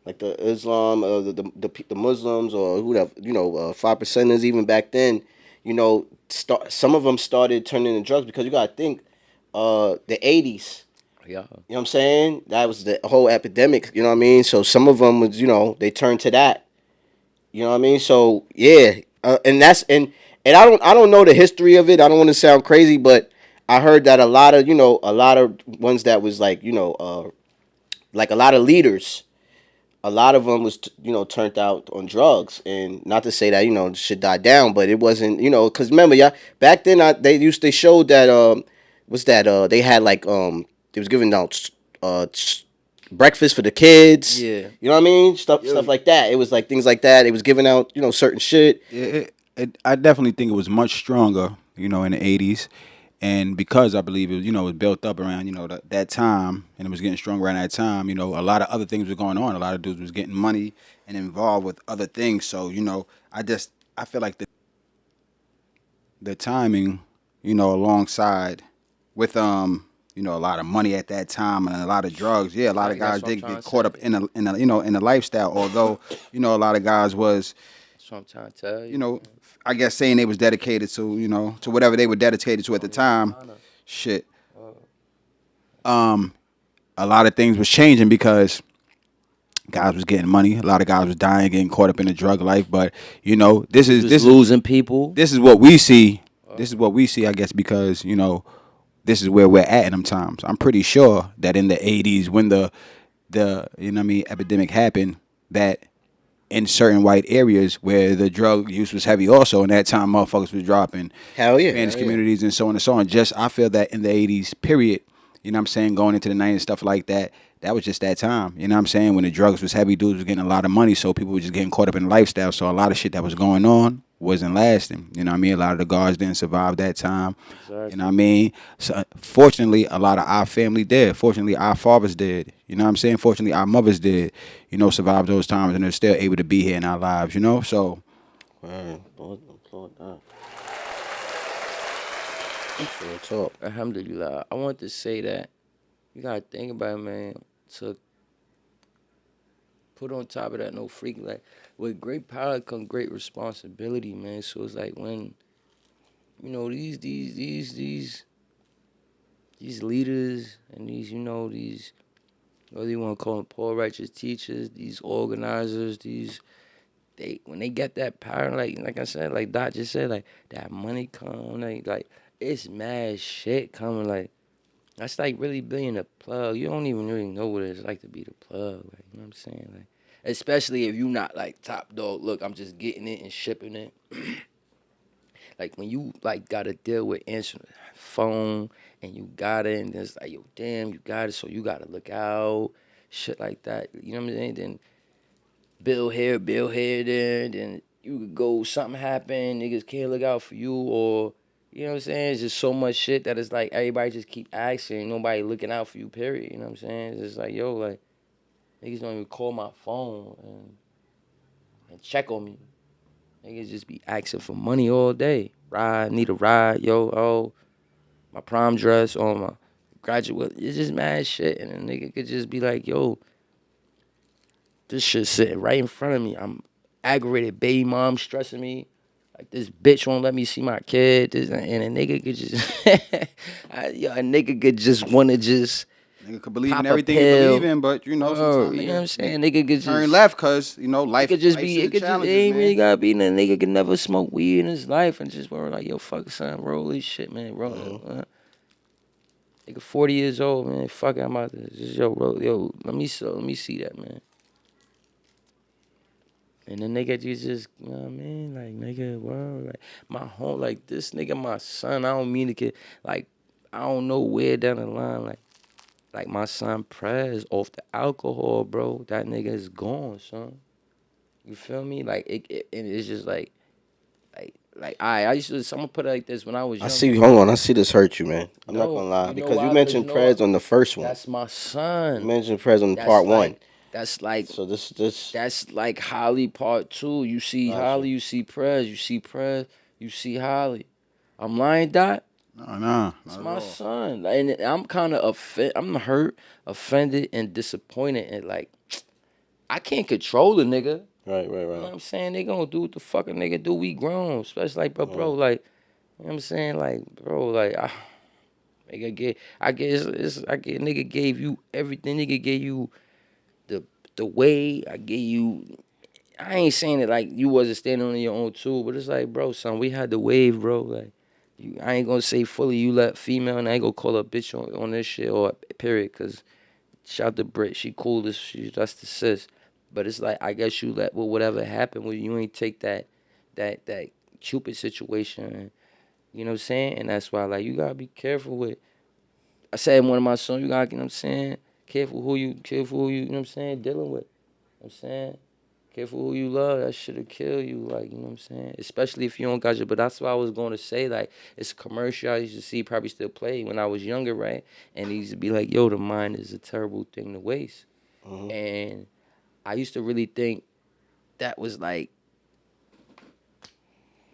like the Islam, the Muslims or who 5%ers even back then, some of them started turning to drugs because you gotta think, the 80s. Yeah. You know what I'm saying? That was the whole epidemic. You know what I mean? So some of them was they turned to that. You know what I mean? So yeah, and that's and I don't know the history of it. I don't want to sound crazy, but I heard that a lot of ones that was like a lot of leaders, a lot of them was turned out on drugs, and not to say that shit died down, but it wasn't because remember, yeah, back then they showed that what's that they had they was giving out breakfast for the kids. Yeah. You know what I mean? Stuff like that. It was like things like that. It was giving out certain shit. I definitely think it was much stronger, in the '80s, And because I believe it, was built up around, that time, and it was getting stronger around that time. A lot of other things were going on. A lot of dudes was getting money and involved with other things. So, I feel like the timing, alongside with a lot of money at that time and a lot of drugs. Yeah, a lot of Exactly. guys That's what I'm did trying get to caught say. up in the lifestyle. Although, a lot of guys was, That's what I'm trying to tell you you. know, I guess saying they was dedicated to, to whatever they were dedicated to at the time. Shit. Um, a lot of things was changing because guys was getting money. A lot of guys was dying, getting caught up in the drug life. But this We is was this is losing people. this is what we see. This is what we see, I guess, because this is where we're at in them times. I'm pretty sure that in the '80s, when the epidemic happened, that in certain white areas where the drug use was heavy, also in that time, motherfuckers was dropping Hell yeah, Spanish hell yeah. communities and so on and so on. Just I feel that in the '80s, period. What I'm saying, going into the '90s, stuff like that. That was just that time. What I'm saying, when the drugs was heavy, dudes was getting a lot of money, so people were just getting caught up in the lifestyle. So a lot of shit that was going on wasn't lasting. A lot of the guards didn't survive that time. Exactly. So fortunately, a lot of our family did. Fortunately, our fathers did. What I'm saying? Fortunately, our mothers did. Survive those times, and they're still able to be here in our lives. So Man, applaud that. Real talk. Alhamdulillah. I want to say that you gotta think about it, man. To put on top of that, no freak, like with great power come great responsibility, man. So it's like when these leaders and these whether you want to call them poor righteous teachers, these organizers, these they when they get that power, like I said, like Doc just said, like that money come, like it's mad shit coming, like that's like really being a plug. You don't even really know what it's like to be the plug, like you know what I'm saying, like especially if you not like top dog. Look, I'm just getting it and shipping it. Like when you like gotta deal with answering the phone and you got it and it's like yo damn you got it so you gotta look out shit like that. You know what I'm saying? Then bill here, there, and then you could go something happen, niggas can't look out for you or you know what I'm saying? It's just so much shit that it's like everybody just keep asking, nobody looking out for you, period. You know what I'm saying? It's just like, yo, like niggas don't even call my phone and check on me. Niggas just be asking for money all day. Ride, need a ride, yo, oh, my prom dress or my graduate. It's just mad shit. And a nigga could just be like, yo, this shit sitting right in front of me. I'm aggravated, baby mom stressing me. Like this bitch won't let me see my kid. And a nigga could just, a nigga could just want to just nigga could believe in pop a everything you believe pill. in, but Or, sometimes you know what nigga, I'm saying? Nigga could turn just, left because it life could just life's be, the it challenges, ain't really man. gotta be that nigga could never smoke weed in his life and just were like, yo, fuck son, roll this shit, man. Roll Mm-hmm. Nigga 40 years old, man. Fuck it, I'm out there. Just yo, let me see that, man. And the nigga just, you know what I mean? Like, nigga, well, like, my home, like, this nigga, my son, I don't mean to get, like, I don't know where down the line, like my son Prez off the alcohol, bro. That nigga is gone, son. You feel me? Like, and it's just I used to, someone put it like this when I was I younger. see. Hold on. I see this hurt you, man. I'm not No, gonna lie you know because you why? Because you mentioned know what? Prez on the first one. That's my You son. mentioned Prez on That's part one. like, that's like, So this That's like Holly part two. You see gotcha. Holly, you see Prez, you see Prez, you see Holly. I'm lying, Dot. No, It's not at my all. son, and I'm kind of I'm hurt, offended, and disappointed. And like, I can't control a nigga. Right, right, You know right. what I'm saying? They gonna do what the fuck a nigga do. We grown, especially like, bro, Right. like, you know what I'm saying? Like, bro, like, I guess, nigga gave you everything. Nigga gave you the the way. I gave you. I ain't saying it like you wasn't standing on your own too, but it's like, bro, son, we had the wave, bro. Like, I ain't gonna say fully you let female, and I ain't gonna call a bitch on this shit or period, cause shout to Brit, she cool as that's the sis. But it's like I guess you let whatever happened with you ain't take that Cupid situation, you know what I'm saying? And that's why like you gotta be careful with. I said in one of my songs, you gotta, you know what I'm saying, careful who you know what I'm saying, dealing with. You know what I'm saying. Careful who you love. That shit'll kill you. Like, you know what I'm saying? Especially if you don't got your. But that's what I was going to say. Like, it's a commercial I used to see, probably still play when I was younger, right? And he used to be like, yo, the mind is a terrible thing to waste. Mhm. And I used to really think that was like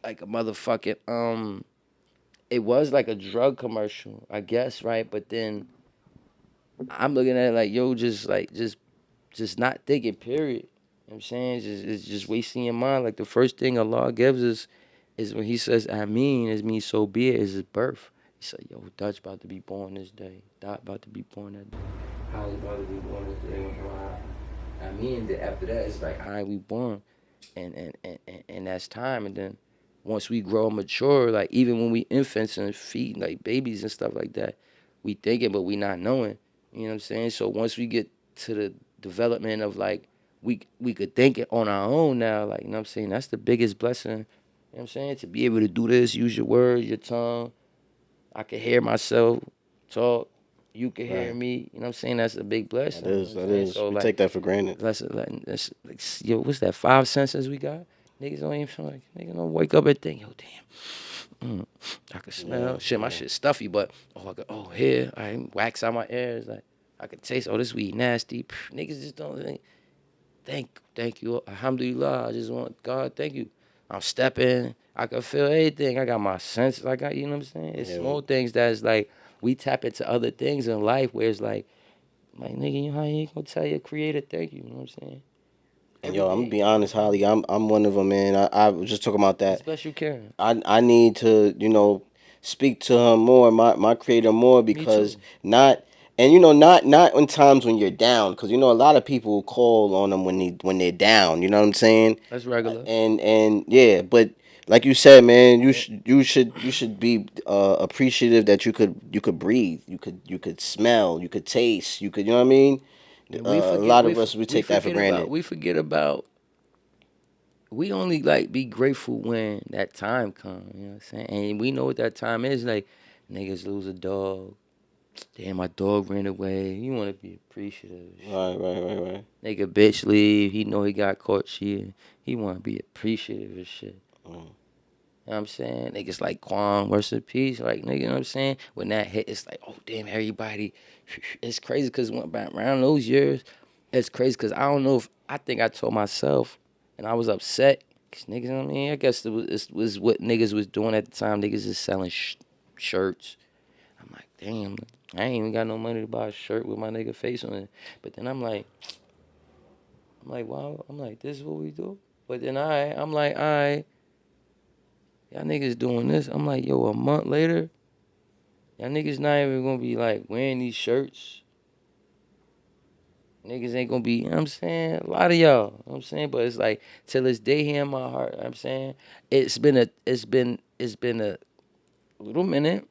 a motherfucking it was like a drug commercial, I guess, right? But then I'm looking at it like, yo, just not thinking, period. You know what I'm saying? It's just wasting your mind. Like the first thing Allah gives us is when he says I mean, it means so be it, is his birth. He said, yo, Dutch about to be born this day. Dot about to be born that day. Holly about to be born this day. I mean, after that, it's like, all right, we born. And that's time. And then once we grow and mature, like even when we infants and feed like babies and stuff like that, we thinking but we not knowing. You know what I'm saying? So once we get to the development of like we could think it on our own now, like you know what I'm saying, that's the biggest blessing. You know what I'm saying? To be able to do this, use your words, your tongue. I can hear myself talk. You can hear Right. me. You know what I'm saying? That's a big blessing. That You know is. what I'm That saying? is. So We like take that for granted. like, yo, what's that? 5 senses we got? Niggas don't even feel like niggas don't wake up and think, yo, damn, I can smell. Yeah. Shit, my Yeah. shit stuffy, but here, I wax out my ears. Like I can taste. Oh, this weed nasty. Niggas just don't think. Thank you. Alhamdulillah. I just want God. Thank you. I'm stepping. I can feel everything. I got my senses. I got, you know what I'm saying? It's Yeah. small things that's like we tap into other things in life where it's like nigga, you how you ain't gonna tell your creator thank you? You know what I'm saying? And Every yo, I'm gonna day. be honest, Holly. I'm one of them, man. I was just talking about It's that. best you can. I need to, speak to him more, my creator more, Me because too. not, and not in times when you're down, because a lot of people call on them when they're down. You know what I'm saying? That's regular. And yeah, but like you said, man, you should be appreciative that you could breathe, you could smell, you could taste, you know what I mean. And we A forget lot of us we take that for granted. we forget about we only like be grateful when that time comes, you know what I'm saying? And we know what that time is, like niggas lose a dog. Damn, my dog ran away. You wanna be appreciative. Right, right, right, right. Nigga bitch leave, he know he got caught cheating. He wanna be appreciative of shit. Mm. You know what I'm saying? Niggas like Quan, rest in peace. Like, nigga, you know what I'm saying? When that hit, it's like, oh, damn, everybody. It's crazy because around those years, it's crazy because I don't know if, I think I told myself, and I was upset. Because niggas, you know what I mean? I guess it was what niggas was doing at the time. Niggas is selling shirts. I'm like, damn, I ain't even got no money to buy a shirt with my nigga face on it. But then I'm like, wow. I'm like, this is what we do? But then I'm like, all right. Y'all niggas doing this. I'm like, yo, a month later, y'all niggas not even gonna be like wearing these shirts. Niggas ain't gonna be, you know what I'm saying? A lot of y'all, you know what I'm saying? But it's like till this day here in my heart, you know what I'm saying? It's been a little minute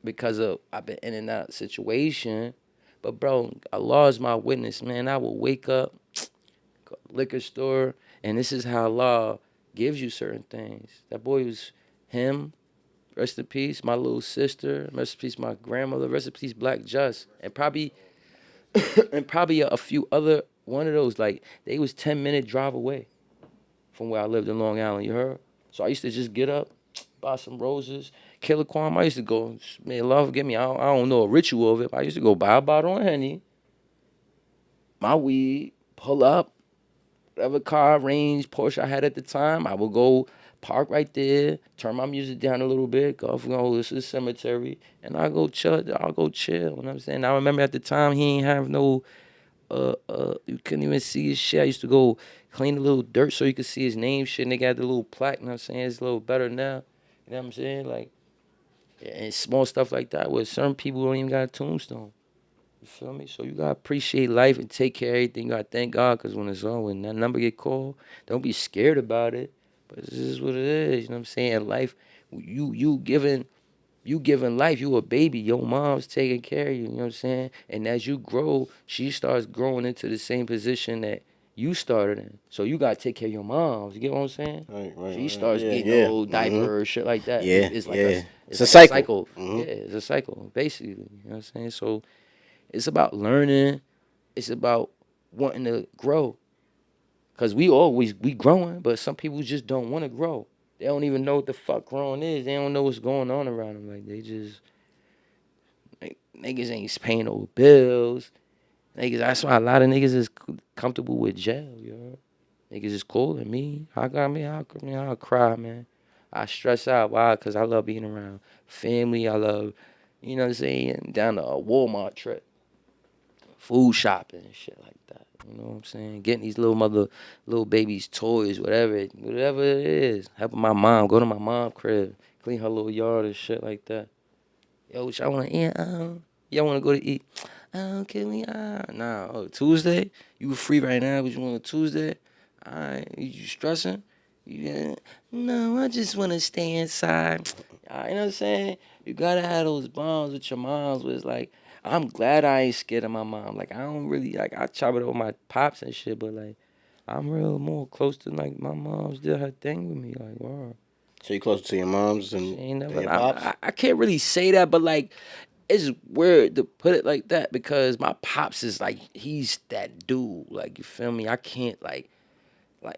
because of I've been in and out of situation. But bro, Allah is my witness, man. I will wake up, go to the liquor store, and this is how Allah gives you certain things. That boy was him. Rest in peace, my little sister. Rest in peace, my grandmother. Rest in peace, Black Just, and probably a few other one of those. Like they was 10-minute drive away from where I lived in Long Island. You heard? So I used to just get up, buy some roses, Killer Quam. I used to go, man, love, forgive me. I don't know a ritual of it. But I used to go buy a bottle of Henny, my weed, pull up, whatever car range Porsche I had at the time, I would go park right there, turn my music down a little bit, go off, this is cemetery, and I'll go chill. I'll go chill. You know what I'm saying? I remember at the time he ain't have no you couldn't even see his shit. I used to go clean a little dirt so you could see his name shit. Nigga had the little plaque, you know what I'm saying? It's a little better now. You know what I'm saying? Like, and small stuff like that where certain people don't even got a tombstone. You feel me? So you gotta appreciate life and take care of everything. You gotta thank God, cause when that number get called, don't be scared about it. But this is what it is. You know what I'm saying? Life, you giving life. You a baby. Your mom's taking care of you. You know what I'm saying? And as you grow, she starts growing into the same position that you started in. So you gotta take care of your moms. You get what I'm saying? Right, right, She right. starts Yeah, getting a yeah. little diaper, shit like that. Yeah, It's like yeah. It's it's a like a cycle. cycle. Yeah, it's a cycle, basically. You know what I'm saying? So it's about learning. It's about wanting to grow. Cause we growing, but some people just don't want to grow. They don't even know what the fuck growing is. They don't know what's going on around them. Like they just like niggas ain't paying no bills. Niggas, that's why a lot of niggas is comfortable with jail. You know, niggas is cool than me. I'll cry, man. I stress out. Why? Cause I love being around family. I love, you know what I'm saying, down to a Walmart trip, food shopping and shit like that. You know what I'm saying? Getting these little babies toys, whatever it is. Helping my mom, go to my mom's crib, clean her little yard and shit like that. Yo, what y'all wanna eat? Y'all wanna go to eat? Can we? Nah. Oh, Tuesday? You free right now? But you want a Tuesday? Alright, you stressing? Yeah. No, I just wanna stay inside. You know what I'm saying? You gotta have those bonds with your moms. Where it's like, I'm glad I ain't scared of my mom. Like I don't really like. I chop it over my pops and shit, but like, I'm real more close to like my mom's did her thing with me. Like, wow. So you closer to your moms She ain't than never. your pops? I can't really say that, but like, it's weird to put it like that because my pops is like he's that dude. Like you feel me? I can't like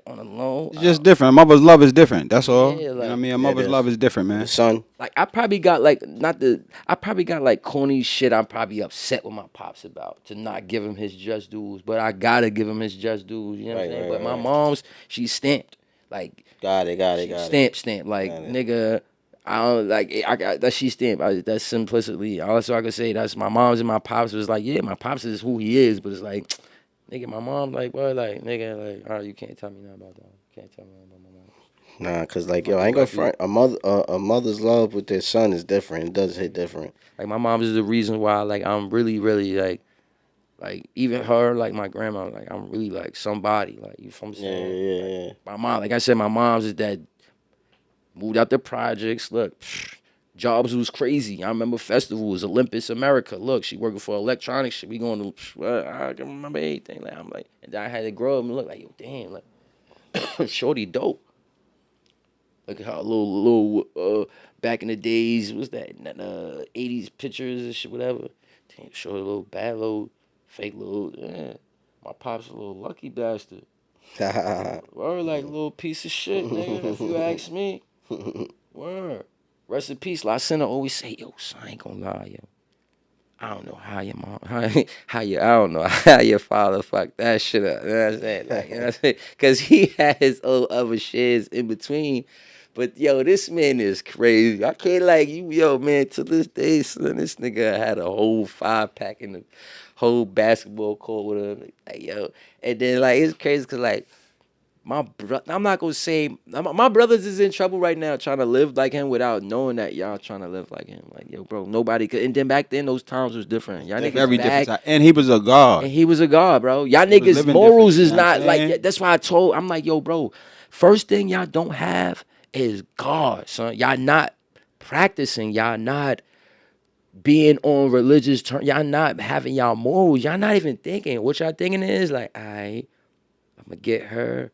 on a low. It's just different. A mother's love is different. That's all. Yeah, You know what I like mean? A Yeah, it mother's love is. is different, The man. son. like I probably got like not the I probably got like corny shit. I'm probably upset with my pops about to not give him his just dues, but I gotta give him his just dues. You know what I'm Right, saying? right, But my right. mom's she's stamped like Got it, got it, she got it. stamped like Got it. nigga. I don't like I got that she stamped. That's simplicity. Also, I could say that's my mom's and my pops was like, yeah, my pops is who he is, but it's like, nigga, my mom like, what, like, nigga, like, you can't tell me nothing about that. You can't tell me nothing about my mom. Nah, cause like My yo, I ain't gonna directly, front. A mother's love with their son is different. It does hit different. like, my mom is the reason why, like, I'm really, really like, even her, like, my grandma, like, I'm really like somebody, like, you feel what I'm Yeah, saying? yeah, Like, yeah. my mom, like I said, my mom's is that moved out the projects. Look, jobs was crazy. I remember festivals, Olympus America. Look, she working for electronics. Shit, we going to. I can remember everything. Like I'm like, and I had to grow up and look like, yo, damn, like, shorty dope. Look at how little back in the days, what's that? 80s pictures and shit, whatever. Damn, short little bad little fake little. Yeah. My pop's a little lucky bastard. Or like little piece of shit, nigga. If you ask me. Word. Rest in peace. La Center always say, yo, son, I ain't gonna lie, yo. I don't know how your mom, I don't know how your father fucked that shit up. You know what I'm saying? Like, you know what I'm saying? Because he had his own other shares in between. But yo, this man is crazy. I can't like you, yo, man. To this day, son, this nigga had a whole 5-pack in the whole basketball court with him. Like, yo, and then like it's crazy because like I'm not gonna say my brothers is in trouble right now trying to live like him without knowing that y'all trying to live like him. Like yo, bro, nobody could. And then back then those times was different. Y'all niggas Very different back, side. And he was a god. and he was a god, bro. Y'all He was niggas living morals different. You is know what I'm not like. saying? That's why I'm like, yo, bro. First thing y'all don't have is God, son. Y'all not practicing. Y'all not being on religious terms. Y'all not having y'all morals. Y'all not even thinking. What y'all thinking is like, I'm gonna get her,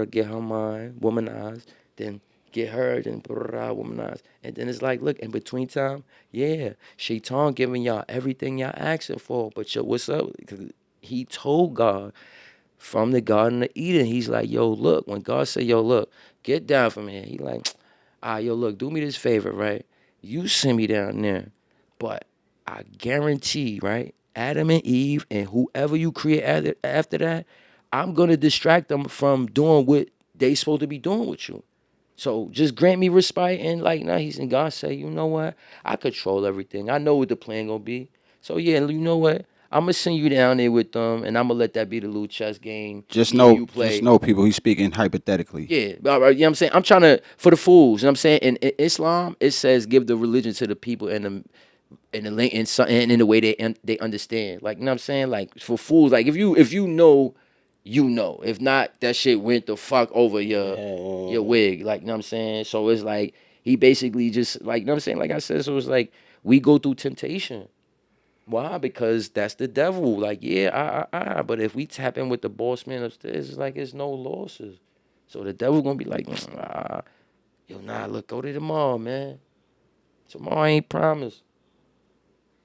get her mind, womanize, then get her, then womanize. And then it's like, look, in between time, yeah, Shaitan giving y'all everything y'all asking for. But yo, what's up? 'Cause he told God from the Garden of Eden, he's like, yo, look, when God said, yo, look, get down from here, he like, yo, look, do me this favor, right? You send me down there, but I guarantee, right? Adam and Eve and whoever you create after that, I'm gonna distract them from doing what they supposed to be doing with you. So just grant me respite and like now he's in God say, you know what? I control everything. I know what the plan gonna be. So yeah, you know what? I'm gonna send you down there with them, and I'm gonna let that be the little chess game me and you Just play. know people. He's speaking hypothetically. Yeah, all right, you know what I'm saying? I'm trying to for the fools. You know what I'm saying? In Islam, it says give the religion to the people and and in the way they understand. Like, you know what I'm saying? Like for fools, like if you know, you know. If not, that shit went the fuck over your Yeah. wig. Like, you know what I'm saying? So it's like he basically just like, you know what I'm saying? Like I said, so it's like we go through temptation. Why? Because that's the devil. Like, yeah, but if we tap in with the boss man upstairs, it's like it's no losses. So the devil gonna be like, yo, nah, look, go to the mall, man. Tomorrow ain't promised.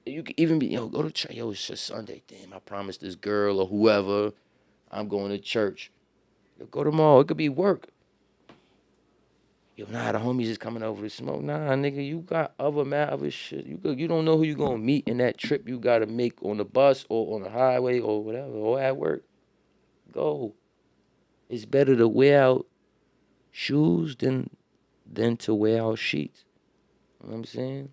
You could even be, yo, go to church. Yo, it's just Sunday. Damn, I promised this girl or whoever I'm going to church. Yo, go to the mall. It could be work. Yo, nah, the homies is coming over to smoke. Nah, nigga, you got other shit. You don't know who you gonna meet in that trip you gotta make on the bus or on the highway or whatever or at work. Go. It's better to wear out shoes than to wear out sheets. You know what I'm saying?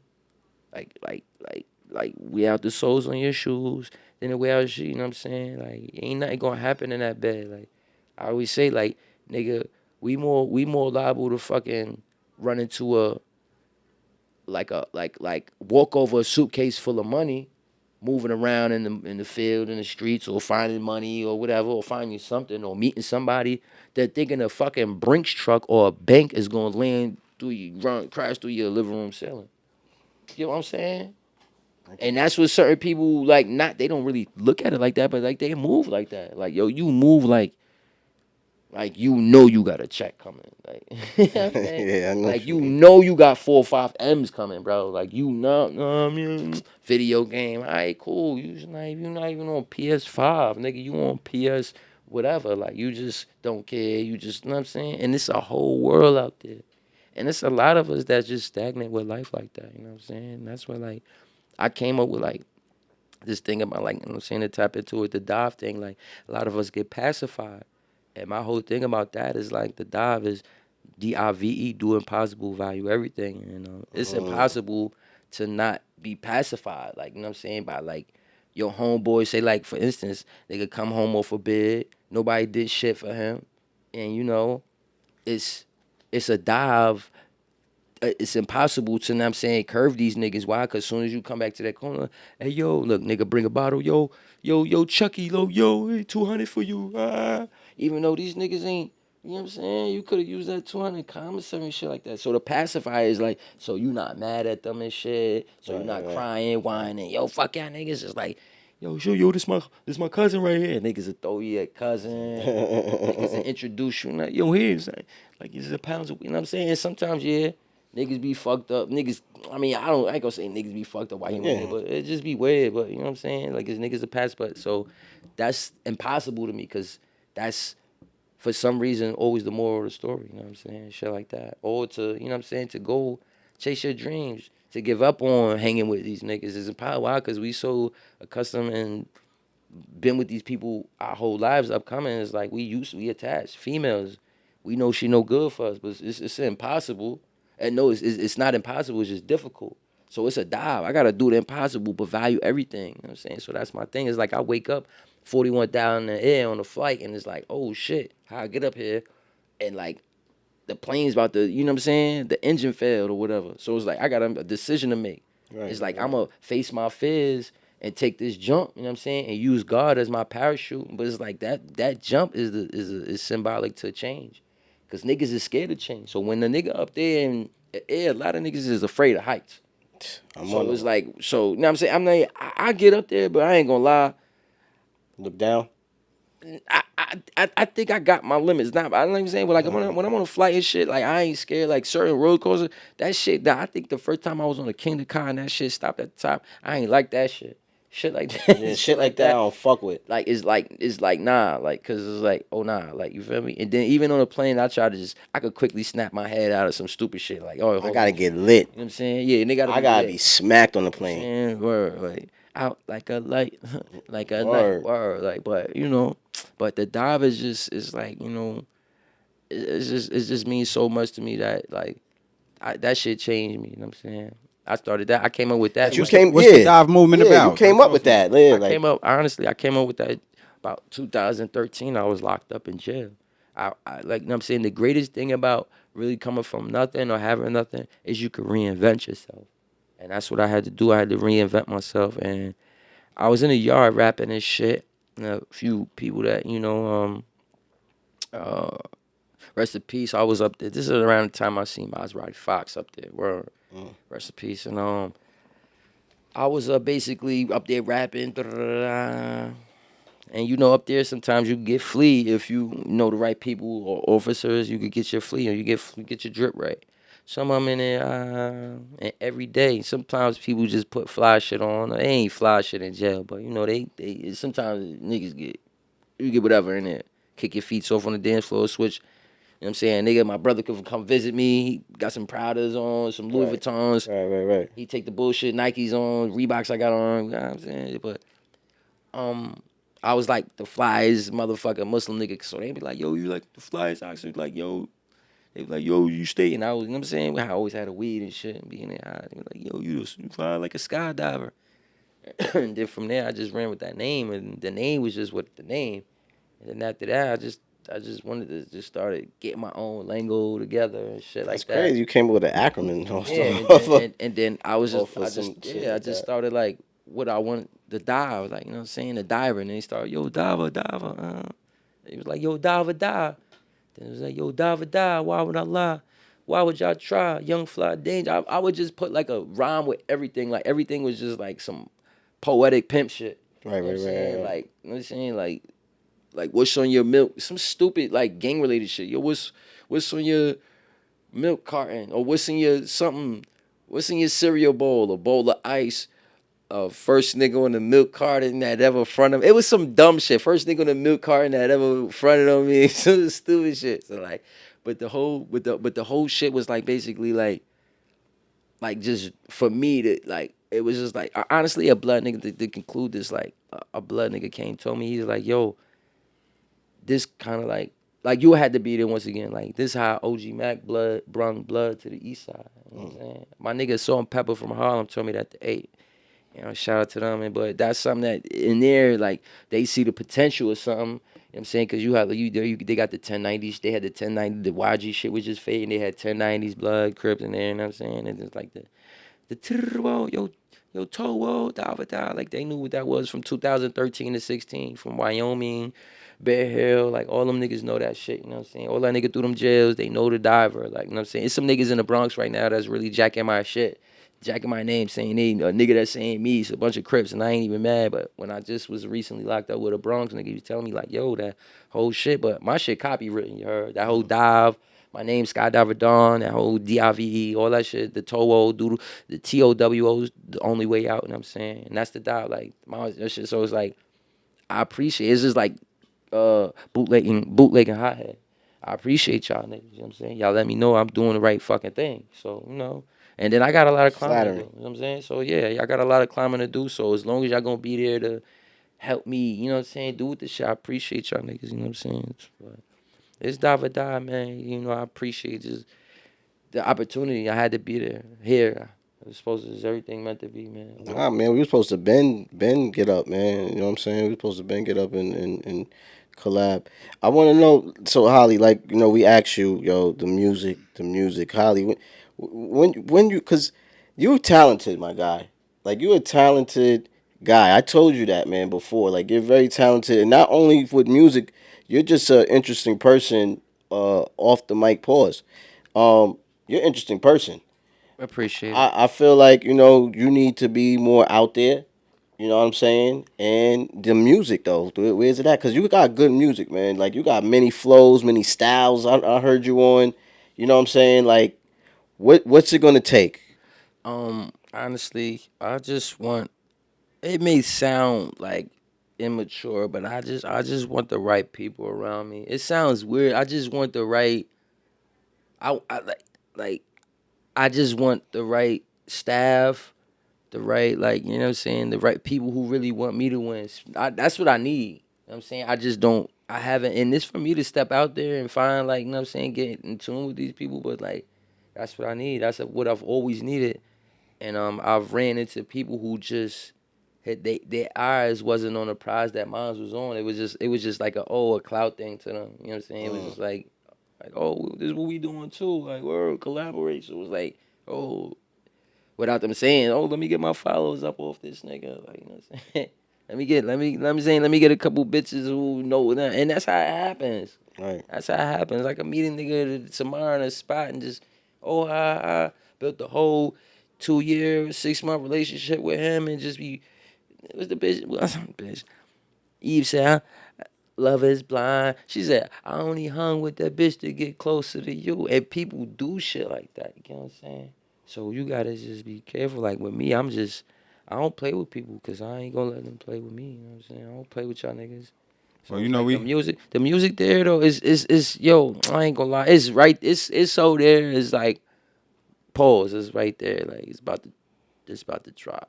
Like wear out the soles on your shoes, then to wear out sheet. You know what I'm saying? Like ain't nothing gonna happen in that bed. Like I always say, like nigga, we more liable to fucking run into a like walk over a suitcase full of money, moving around in the field in the streets or finding money or whatever or finding something or meeting somebody that thinking a fucking Brinks truck or a bank is gonna land through you, crash through your living room ceiling. You know what I'm saying? And that's what certain people like. Not they don't really look at it like that, but like they move like that. Like yo, you move like you know you got a check coming. Like you know what I'm saying? Yeah, I know Like what you you mean. know you got 4 or 5 M's coming, bro. Like you know, I mean, video game. All right, cool. You not even on PS5, nigga. You on PS whatever. Like you just don't care. You just you know what I'm saying. And it's a whole world out there. And it's a lot of us that just stagnate with life like that. You know what I'm saying? That's why like I came up with like this thing about like you know what I'm saying to tap into it, the dive thing. Like a lot of us get pacified. And my whole thing about that is like the dive is DIVE, do impossible, value everything. You know, it's impossible to not be pacified. Like you know what I'm saying by like your homeboy say like for instance they could come home off a bid, nobody did shit for him, and you know it's it's a dive. It's impossible to, know what I'm saying, curve these niggas. Why? Because as soon as you come back to that corner, hey, yo, look, nigga, bring a bottle. Yo, Chucky, hey, 200 for you. Even though these niggas ain't, you know what I'm saying? You could have used that 200 commissary and shit like that. So the pacifier is like, so you not mad at them and shit. So you not Right. crying, whining. Yo, fuck y'all niggas. It's like, yo, this my cousin right here. Niggas will throw you a cousin. Niggas will introduce you. Like, yo, here's like, it's a pounds of, you know what I'm saying? Sometimes, yeah. Niggas be fucked up. Niggas, I mean, I ain't gonna say niggas be fucked up while you in there, Yeah. but it just be weird. But you know what I'm saying? Like, it's niggas a pass, but so that's impossible to me because that's for some reason always the moral of the story. You know what I'm saying? Shit like that, or to you know what I'm saying to go chase your dreams, to give up on hanging with these niggas is impossible. Why? Because we so accustomed and been with these people our whole lives upcoming. It's like we attached females. We know she no good for us, but it's impossible. And no, it's not impossible. It's just difficult. So it's a dive. I gotta do the impossible, but value everything. You know what I'm saying? So that's my thing. It's like I wake up 41 down in the air on the flight, and it's like, oh shit, how I get up here, and like the plane's about to, you know what I'm saying? The engine failed or whatever. So it's like I got a decision to make. Right. It's like I'm gonna face my fears and take this jump, you know what I'm saying, and use God as my parachute. But it's like that jump is symbolic to change, cause niggas is scared of change. So when the nigga up there in the air, a lot of niggas is afraid of heights. I'm So on it's it. like, so you know what I'm saying, I get up there, but I ain't gonna lie. Look down. I think I got my limits. Not, I know what I'm saying. But like when I'm on a flight and shit, like I ain't scared. Like certain roller coasters, that shit. That I think the first time I was on a Kingdom car and that shit stopped at the top, I ain't like that shit. Shit like that. Yeah, shit shit like that I don't fuck with. Like it's like nah. Like cause it's like oh nah. Like you feel me? And then even on a plane, I could quickly snap my head out of some stupid shit. Like oh I hold gotta on. get lit. You know what I'm saying? Yeah, and they gotta I be gotta lit. be smacked on the You know what I'm plane. saying? Word, like out like a light, like a night. Word. Word, like but you know, but the dive is just is like you know, it just means so much to me that like that shit changed me. You know what I'm saying? I started that. I came up with that. But you What's the came, what's the yeah, dive movement yeah. You about? came Like, up talk with to me. that, yeah. I Like, came up honestly. I came up with that about 2013. I was locked up in jail. I like you know what I'm saying. The greatest thing about really coming from nothing or having nothing is you can reinvent yourself, and that's what I had to do. I had to reinvent myself, and I was in the yard rapping and shit. And a few people that uh, rest in peace. I was up there. This is around the time I seen Miles Roddy Fox up there. Word, rest in peace. And I was basically up there rapping. Da-da-da-da. And you know, up there sometimes you can get flea if you know the right people or officers. You could get your flea or you get your drip right. Some of them in there, and every day. Sometimes people just put fly shit on. They ain't fly shit in jail, but you know they sometimes niggas get you get whatever in there. kick your feet off on the dance floor, switch. You know what I'm saying? Nigga, my brother could come visit me. He got some Pradas on, some Louis Right. Vuittons. Right. He take the bullshit Nikes on, Reeboks I got on. You know what I'm saying? But I was like the flyest motherfucking Muslim nigga. So they be like, yo, you like the flyest oxygen? Like, yo, they be like, yo, you stay. And I was, you know what I'm saying? I always had a weed and shit and being there high. They be like, yo, you fly like a skydiver. And then from there, I just ran with that name. And the name was just what the name. And then after that, I just wanted to just started getting my own lingo together and shit That's like that. crazy. You came up with an acronym Yeah, and off then of, and then I was just off of some shit I like just that. started like what I wanted the dive, like you know what I'm saying, the diver, and then he started, yo, diver, diver. He was like, yo, diver, dive. Then it was like, yo, diver, dive. Why would I lie? Why would y'all try? Young fly danger. I would just put like a rhyme with everything. Like everything was just like some poetic pimp shit. Right, You know what I'm right, saying? right. Like, you know what I'm saying? Like what's on your milk? Some stupid like gang related shit. Yo, what's on your milk carton? Or what's in your something? What's in your cereal bowl? A bowl of ice. First nigga on the milk carton that ever fronted. It was some dumb shit. First nigga on the milk carton that ever fronted on me. Some stupid shit. So like, but the whole shit was like basically like just for me to like it was just like honestly a blood nigga to conclude this like a blood nigga came told me he's like, yo, this kind of like you had to be there once again. Like this how OG Mac blood brung blood to the east side. You know what I'm saying? My nigga Salt and Pepper from Harlem told me that the 8. You know, shout out to them. But that's something that in there, like they see the potential of something. You know what I'm saying? Because they got the 1090s. They had the 1090, the YG shit was just fading. They had 1090s, blood, Crips in there. You know what I'm saying? And it's like the whoa, yo, toe, whoa, da. Like they knew what that was from 2013 to 16, from Wyoming, Bear Hill. Like all them niggas know that shit. You know what I'm saying? All that nigga through them jails, they know the diver. Like you know what I'm saying? It's some niggas in the Bronx right now that's really jacking my shit. Jacking my name, saying they a nigga that's saying me, it's a bunch of Crips, and I ain't even mad. But when I just was recently locked up with a Bronx nigga, he was telling me like, yo, that whole shit. But my shit copywritten, you heard? That whole dive, my name Skydiver Dawn, that whole DIVE, all that shit, the TOWO, doodle, the TOWO is the only way out, you know what I'm saying? And that's the dive, like that shit. So it's like I appreciate it's just like bootlegging hothead. I appreciate y'all niggas, you know what I'm saying? Y'all let me know I'm doing the right fucking thing. So, you know. And then I got a lot of climbing to do. Flattering. You know what I'm saying? So yeah, y'all got a lot of climbing to do. So as long as y'all gonna be there to help me, you know what I'm saying, do with the shit, I appreciate y'all niggas, you know what I'm saying? But it's die or die, man. You know, I appreciate just the opportunity. I had to be there. Here. It was supposed to, everything meant to be, man. Nah, man, we were supposed to Ben get up, man. You know what I'm saying? We were supposed to Ben get up and collab. I want to know. So Holly, like we asked you, yo, the music, Holly, when you, cause you're talented, my guy. Like you're a talented guy. I told you that, man, before. Like you're very talented, and not only with music, you're just an interesting person. Off the mic, pause. You're an interesting person. Appreciate it. I feel like you need to be more out there. You know what I'm saying? And the music though, where's it at? Cause you got good music, man. Like you got many flows, many styles. I heard you on. You know what I'm saying? Like what's it gonna take? Honestly, I just want it may sound like immature, but I just want the right people around me. It sounds weird. I just want the right I like I just want the right staff, the right you know what I'm saying, the right people who really want me to win. That's what I need. You know what I'm saying? I just don't I haven't and it's for me to step out there and find you know what I'm saying, get in tune with these people, but that's what I need. That's what I've always needed. And I've ran into people who just had their eyes wasn't on the prize that mine was on. It was just like a clout thing to them. You know what I'm saying? It was just like oh, this is what we doing too. Like we're collaboration. It was like oh, without them saying oh, let me get my followers up off this nigga. Like you know what I'm saying? Let me get a couple bitches who know that, and that's how it happens. Right. That's how it happens. Like a meeting nigga tomorrow in a spot and just, I built the whole 2 year, 6 month relationship with him and just be, it was the bitch, bitch. Eve said, love is blind. She said, I only hung with that bitch to get closer to you. And people do shit like that. You know what I'm saying? So you gotta just be careful. Like with me, I don't play with people because I ain't gonna let them play with me. You know what I'm saying? I don't play with y'all niggas. So Well, you it's know, like the music there though is yo. I ain't gonna lie, it's right. It's so there. It's like pause. It's right there. Like it's about to drop.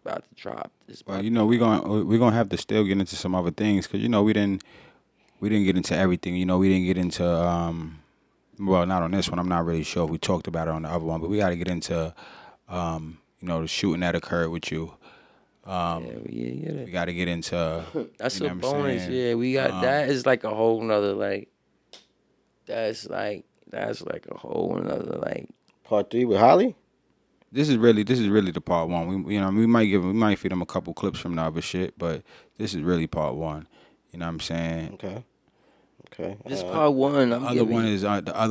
About to drop. It's well, about you to know, drop. we're gonna have to still get into some other things because you know we didn't get into everything. You know, we didn't get into well, not on this one. I'm not really sure if we talked about it on the other one, but we got to get into you know, the shooting that occurred with you. Yeah, yeah. We got to get into That's you know a what I'm bonus. saying. Yeah, we got that. Is like a whole nother like. That's like a whole nother like. Part 3 with Holly. This is really the part one. We you know we might feed them a couple clips from the other shit, but this is really part one. You know what I'm saying. Okay. Okay. This part one. The other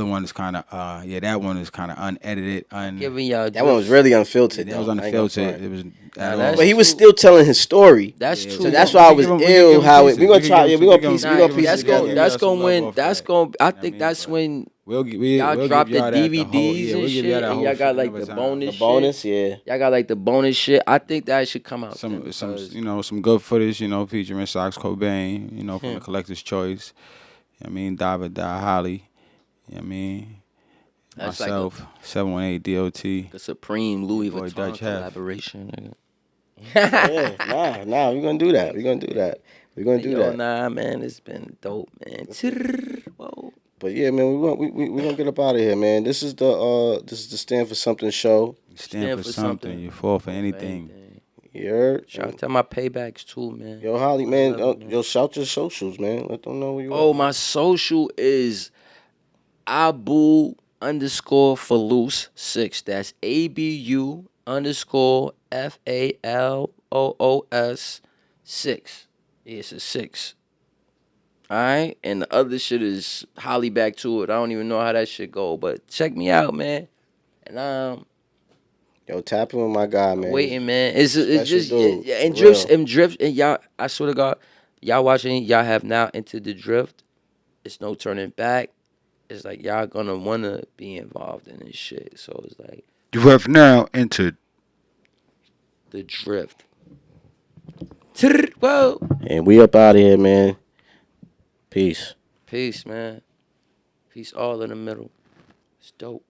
one is kind of yeah, that one is kind of unedited. Giving y'all. That one was really Yeah, unfiltered. that was though. I ain't gonna unfiltered. front. It was Nah, at all. that's But he was too- still telling his story. That's Yeah, too. So that's why I was we can ill. give him How it, pieces. we gonna try? give Yeah, him we some- gonna give him piece. some- We Nah, gonna give him piece that's it some- going. together. give That's y'all some going to love win. off That's that. going. I You know what think mean? that's But when we'll give y'all drop the y'all that DVDs we'll and give y'all shit, that and whole y'all shit got like another the time. bonus The shit. bonus, yeah. Y'all got like the bonus shit. I think that should come out. Some then because you know some good footage, you know, featuring Sox Cobain, you know, from Hmm. the Collector's Choice. You know what I mean, David Die Holly. You know what I mean, that's like myself, 718 DOT. a Supreme Louis Boy, Vuitton Dutch Hef. collaboration. Nigga. Yeah, nah, we gonna do that. We gonna do that. We gonna do Yo, that. nah, man, it's been dope, man. Whoa. But yeah, man, we gonna get up out of here, man. This is the Stand for Something show. You stand for something. You fall for anything. You heard? Shout out to my paybacks too, man. Yo, Holly, man, love it, man. yo, shout your socials, man. Let them know where you Oh, are. my social is Abu underscore Faloos 6. That's ABU underscore FALOOS 6. Yeah, it's a 6. All right, and the other shit is Holly back to it. I don't even know how that shit go, but check me out, man. And Yo, tap in with my guy, man. waiting, man. It's Special just dude, and for drifts real. and drift and y'all. I swear to God, y'all watching. Y'all have now entered the drift. It's no turning back. It's like y'all gonna wanna be involved in this shit. So it's like You have now entered. the drift. Whoa. And we up out of here, man. Peace. Peace, man. Peace all in the middle. It's dope.